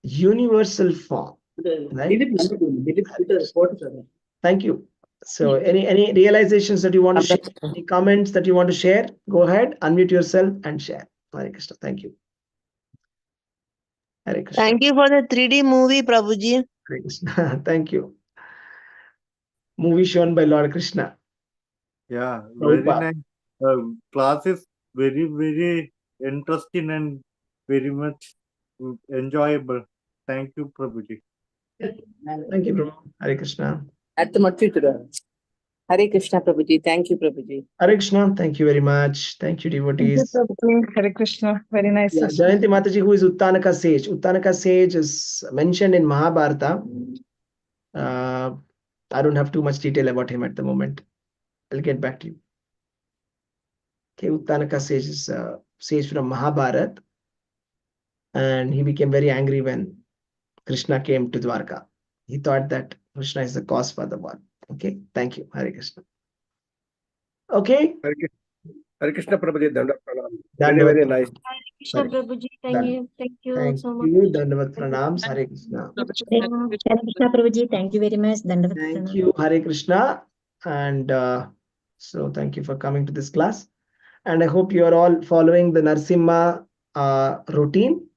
universal form. Right? Thank you. So any realizations that you want to share, any comments that you want to share, go ahead, unmute yourself and share. Hare Krishna. Thank you. Hare Krishna. Thank you for the 3D movie, Prabhuji. Hare Krishna. Thank you. Movie shown by Lord Krishna. Yeah, very Prabhupada. nice. Class is very, very interesting and very much enjoyable. Thank you, Prabhuji. Thank you, Prabhu. Hare Krishna. Hare Krishna, Prabhuji. Thank you, Prabhuji. Hare Krishna. Thank you very much. Thank you, devotees. Hare Krishna. Very nice. Yeah, Jayanti Mataji, who is Uttanaka sage. Uttanaka sage is mentioned in Mahabharata. I don't have too much detail about him at the moment. I'll get back to you. Okay, Uttanaka sage is a sage from Mahabharata. And he became very angry when Krishna came to Dwarka. He thought that Krishna is the cause for the war. Okay, thank you. Hare Krishna. Okay. Hare Krishna Prabhuji, Dandavat Pranam. Dandavat Very nice. Krishna Prabhuji, thank you Thank so much. you. Dandavat Pranams. Hare Krishna. Hare Krishna Prabhuji, thank you very much. Dandavat Thank Pranam. you. Hare Krishna. And so thank you for coming to this class. And I hope you are all following the Narsimha routine,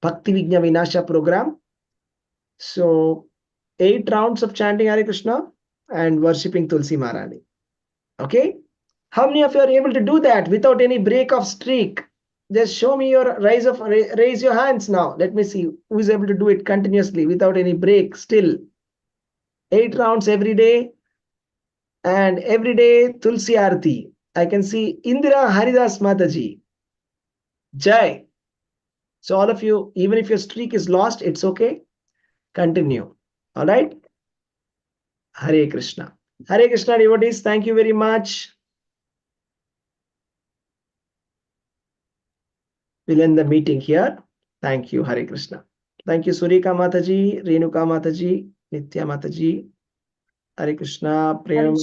Bhakti Vigna Vinasha program. So 8 rounds of chanting Hare Krishna and worshipping Tulsi Maharani. Okay? How many of you are able to do that without any break of streak? Just show me your raise your hands now. Let me see who is able to do it continuously without any break still. 8 rounds every day. And every day Tulsi Arati. I can see Indira Haridas Mataji. Jai. So all of you, even if your streak is lost, it's okay. Continue. All right. Hare Krishna. Hare Krishna, devotees. Thank you very much. We'll end the meeting here. Thank you. Hare Krishna. Thank you, Surika Mataji, Renuka Mataji, Nitya Mataji. Hare Krishna. Prem